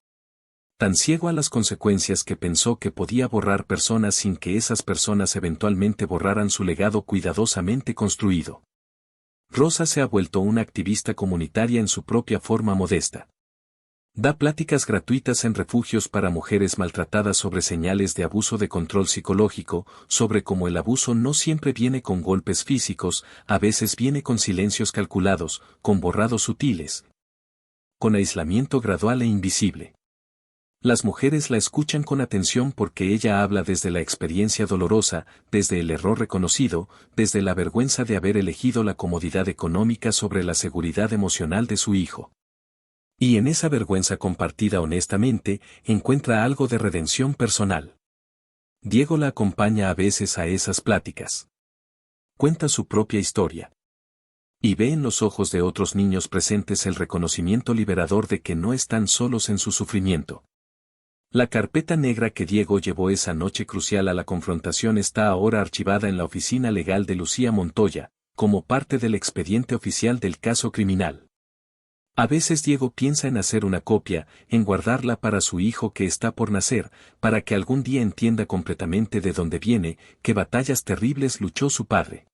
Tan ciego a las consecuencias que pensó que podía borrar personas sin que esas personas eventualmente borraran su legado cuidadosamente construido. Rosa se ha vuelto una activista comunitaria en su propia forma modesta. Da pláticas gratuitas en refugios para mujeres maltratadas sobre señales de abuso de control psicológico, sobre cómo el abuso no siempre viene con golpes físicos, a veces viene con silencios calculados, con borrados sutiles, con aislamiento gradual e invisible. Las mujeres la escuchan con atención porque ella habla desde la experiencia dolorosa, desde el error reconocido, desde la vergüenza de haber elegido la comodidad económica sobre la seguridad emocional de su hijo. Y en esa vergüenza compartida honestamente, encuentra algo de redención personal. Diego la acompaña a veces a esas pláticas. Cuenta su propia historia. Y ve en los ojos de otros niños presentes el reconocimiento liberador de que no están solos en su sufrimiento. La carpeta negra que Diego llevó esa noche crucial a la confrontación está ahora archivada en la oficina legal de Lucía Montoya, como parte del expediente oficial del caso criminal. A veces Diego piensa en hacer una copia, en guardarla para su hijo que está por nacer, para que algún día entienda completamente de dónde viene, qué batallas terribles luchó su padre.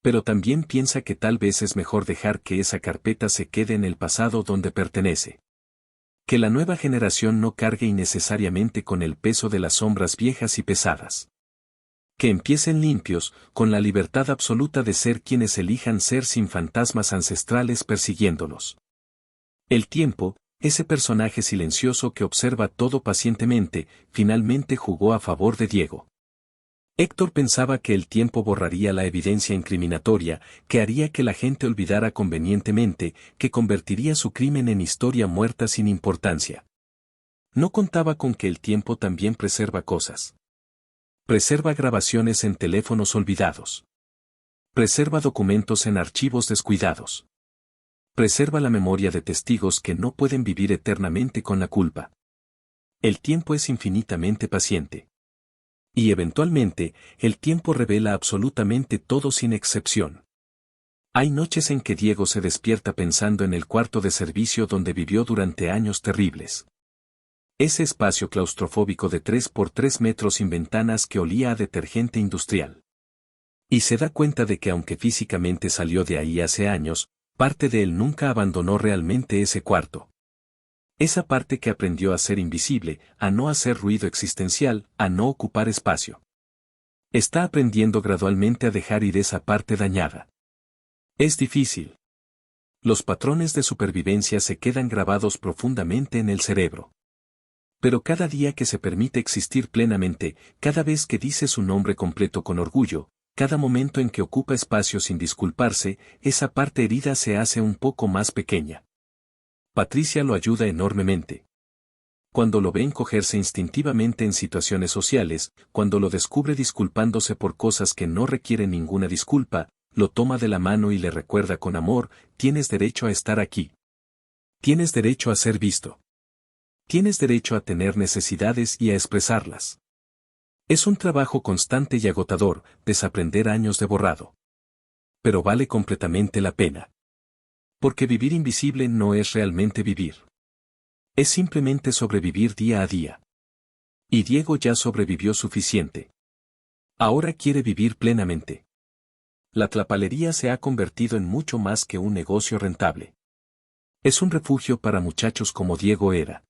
Pero también piensa que tal vez es mejor dejar que esa carpeta se quede en el pasado donde pertenece. Que la nueva generación no cargue innecesariamente con el peso de las sombras viejas y pesadas. Que empiecen limpios, con la libertad absoluta de ser quienes elijan ser sin fantasmas ancestrales persiguiéndolos. El tiempo, ese personaje silencioso que observa todo pacientemente, finalmente jugó a favor de Diego. Héctor pensaba que el tiempo borraría la evidencia incriminatoria, que haría que la gente olvidara convenientemente, que convertiría su crimen en historia muerta sin importancia. No contaba con que el tiempo también preserva cosas. Preserva grabaciones en teléfonos olvidados. Preserva documentos en archivos descuidados. Preserva la memoria de testigos que no pueden vivir eternamente con la culpa. El tiempo es infinitamente paciente. Y eventualmente, el tiempo revela absolutamente todo sin excepción. Hay noches en que Diego se despierta pensando en el cuarto de servicio donde vivió durante años terribles. Ese espacio claustrofóbico de 3 por 3 metros sin ventanas que olía a detergente industrial. Y se da cuenta de que aunque físicamente salió de ahí hace años, parte de él nunca abandonó realmente ese cuarto. Esa parte que aprendió a ser invisible, a no hacer ruido existencial, a no ocupar espacio. Está aprendiendo gradualmente a dejar ir esa parte dañada. Es difícil. Los patrones de supervivencia se quedan grabados profundamente en el cerebro. Pero cada día que se permite existir plenamente, cada vez que dice su nombre completo con orgullo, cada momento en que ocupa espacio sin disculparse, esa parte herida se hace un poco más pequeña. Patricia lo ayuda enormemente. Cuando lo ve encogerse instintivamente en situaciones sociales, cuando lo descubre disculpándose por cosas que no requieren ninguna disculpa, lo toma de la mano y le recuerda con amor, tienes derecho a estar aquí. Tienes derecho a ser visto. Tienes derecho a tener necesidades y a expresarlas. Es un trabajo constante y agotador, desaprender años de borrado. Pero vale completamente la pena. Porque vivir invisible no es realmente vivir. Es simplemente sobrevivir día a día. Y Diego ya sobrevivió suficiente. Ahora quiere vivir plenamente. La tlapalería se ha convertido en mucho más que un negocio rentable. Es un refugio para muchachos como Diego era.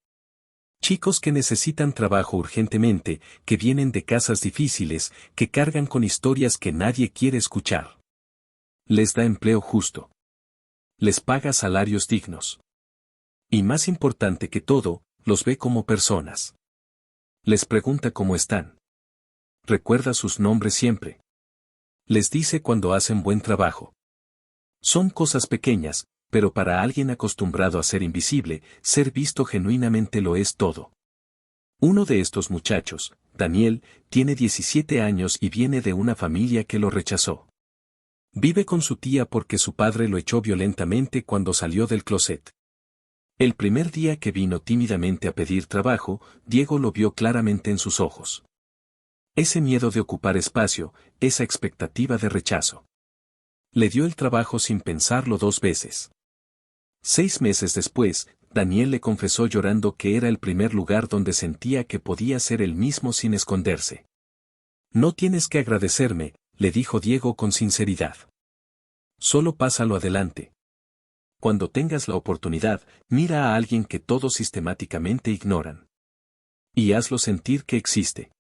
Chicos que necesitan trabajo urgentemente, que vienen de casas difíciles, que cargan con historias que nadie quiere escuchar. Les da empleo justo. Les paga salarios dignos. Y más importante que todo, los ve como personas. Les pregunta cómo están. Recuerda sus nombres siempre. Les dice cuando hacen buen trabajo. Son cosas pequeñas, pero para alguien acostumbrado a ser invisible, ser visto genuinamente lo es todo. Uno de estos muchachos, Daniel, tiene 17 años y viene de una familia que lo rechazó. Vive con su tía porque su padre lo echó violentamente cuando salió del closet. El primer día que vino tímidamente a pedir trabajo, Diego lo vio claramente en sus ojos. Ese miedo de ocupar espacio, esa expectativa de rechazo. Le dio el trabajo sin pensarlo 2 veces. 6 meses después, Daniel le confesó llorando que era el primer lugar donde sentía que podía ser él mismo sin esconderse. No tienes que agradecerme, le dijo Diego con sinceridad. Solo pásalo adelante. Cuando tengas la oportunidad, mira a alguien que todos sistemáticamente ignoran. Y hazlo sentir que existe.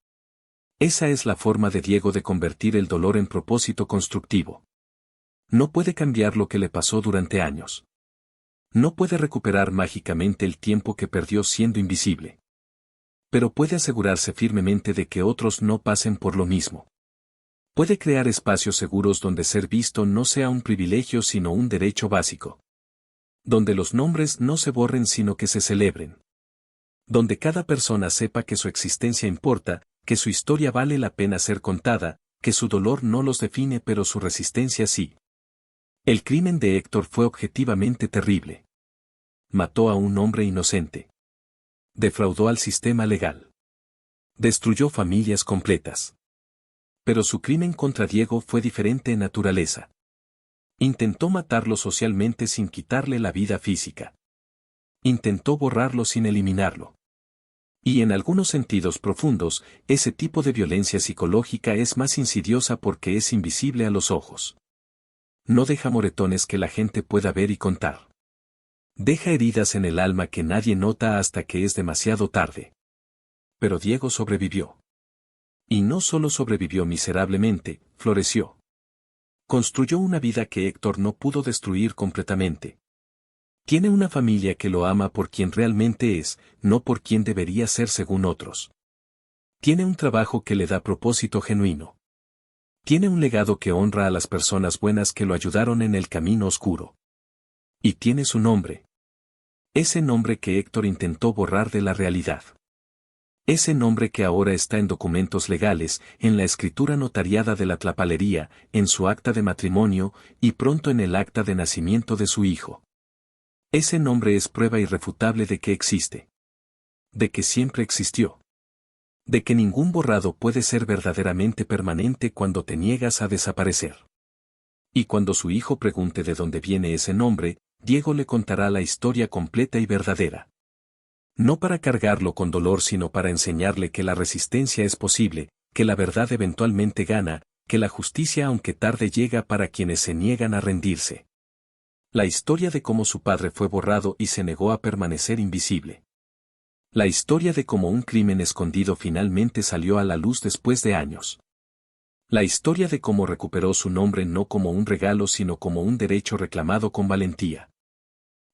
Esa es la forma de Diego de convertir el dolor en propósito constructivo. No puede cambiar lo que le pasó durante años. No puede recuperar mágicamente el tiempo que perdió siendo invisible. Pero puede asegurarse firmemente de que otros no pasen por lo mismo. Puede crear espacios seguros donde ser visto no sea un privilegio sino un derecho básico. Donde los nombres no se borren sino que se celebren. Donde cada persona sepa que su existencia importa, que su historia vale la pena ser contada, que su dolor no los define pero su resistencia sí. El crimen de Héctor fue objetivamente terrible. Mató a un hombre inocente. Defraudó al sistema legal. Destruyó familias completas. Pero su crimen contra Diego fue diferente en naturaleza. Intentó matarlo socialmente sin quitarle la vida física. Intentó borrarlo sin eliminarlo. Y en algunos sentidos profundos, ese tipo de violencia psicológica es más insidiosa porque es invisible a los ojos. No deja moretones que la gente pueda ver y contar. Deja heridas en el alma que nadie nota hasta que es demasiado tarde. Pero Diego sobrevivió. Y no solo sobrevivió miserablemente, floreció. Construyó una vida que Héctor no pudo destruir completamente. Tiene una familia que lo ama por quien realmente es, no por quien debería ser según otros. Tiene un trabajo que le da propósito genuino. Tiene un legado que honra a las personas buenas que lo ayudaron en el camino oscuro. Y tiene su nombre. Ese nombre que Héctor intentó borrar de la realidad. Ese nombre que ahora está en documentos legales, en la escritura notariada de la tlapalería, en su acta de matrimonio, y pronto en el acta de nacimiento de su hijo. Ese nombre es prueba irrefutable de que existe. De que siempre existió. De que ningún borrado puede ser verdaderamente permanente cuando te niegas a desaparecer. Y cuando su hijo pregunte de dónde viene ese nombre, Diego le contará la historia completa y verdadera. No para cargarlo con dolor sino para enseñarle que la resistencia es posible, que la verdad eventualmente gana, que la justicia aunque tarde llega para quienes se niegan a rendirse. La historia de cómo su padre fue borrado y se negó a permanecer invisible. La historia de cómo un crimen escondido finalmente salió a la luz después de años. La historia de cómo recuperó su nombre no como un regalo sino como un derecho reclamado con valentía.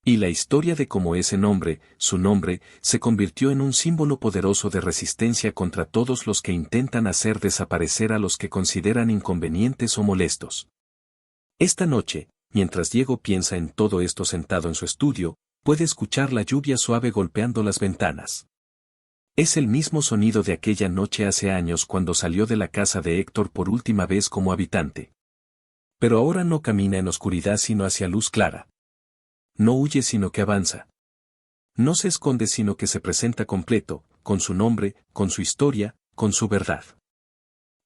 Y la historia de cómo ese nombre, su nombre, se convirtió en un símbolo poderoso de resistencia contra todos los que intentan hacer desaparecer a los que consideran inconvenientes o molestos. Esta noche, mientras Diego piensa en todo esto sentado en su estudio, puede escuchar la lluvia suave golpeando las ventanas. Es el mismo sonido de aquella noche hace años cuando salió de la casa de Héctor por última vez como habitante. Pero ahora no camina en oscuridad sino hacia luz clara. No huye sino que avanza. No se esconde sino que se presenta completo, con su nombre, con su historia, con su verdad.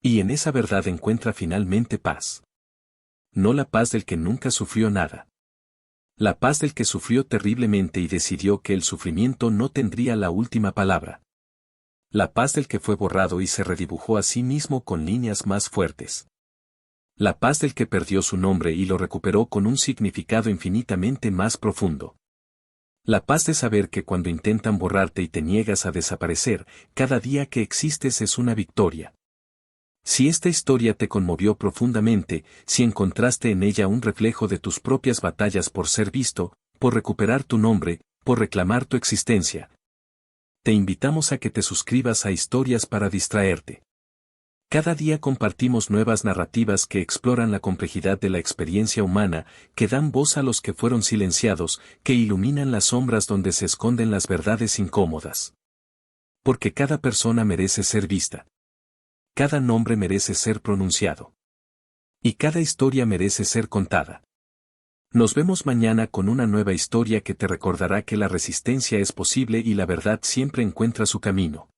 Y en esa verdad encuentra finalmente paz. No la paz del que nunca sufrió nada. La paz del que sufrió terriblemente y decidió que el sufrimiento no tendría la última palabra. La paz del que fue borrado y se redibujó a sí mismo con líneas más fuertes. La paz del que perdió su nombre y lo recuperó con un significado infinitamente más profundo. La paz de saber que cuando intentan borrarte y te niegas a desaparecer, cada día que existes es una victoria. Si esta historia te conmovió profundamente, si encontraste en ella un reflejo de tus propias batallas por ser visto, por recuperar tu nombre, por reclamar tu existencia, te invitamos a que te suscribas a Historias para Distraerte. Cada día compartimos nuevas narrativas que exploran la complejidad de la experiencia humana, que dan voz a los que fueron silenciados, que iluminan las sombras donde se esconden las verdades incómodas. Porque cada persona merece ser vista. Cada nombre merece ser pronunciado. Y cada historia merece ser contada. Nos vemos mañana con una nueva historia que te recordará que la resistencia es posible y la verdad siempre encuentra su camino.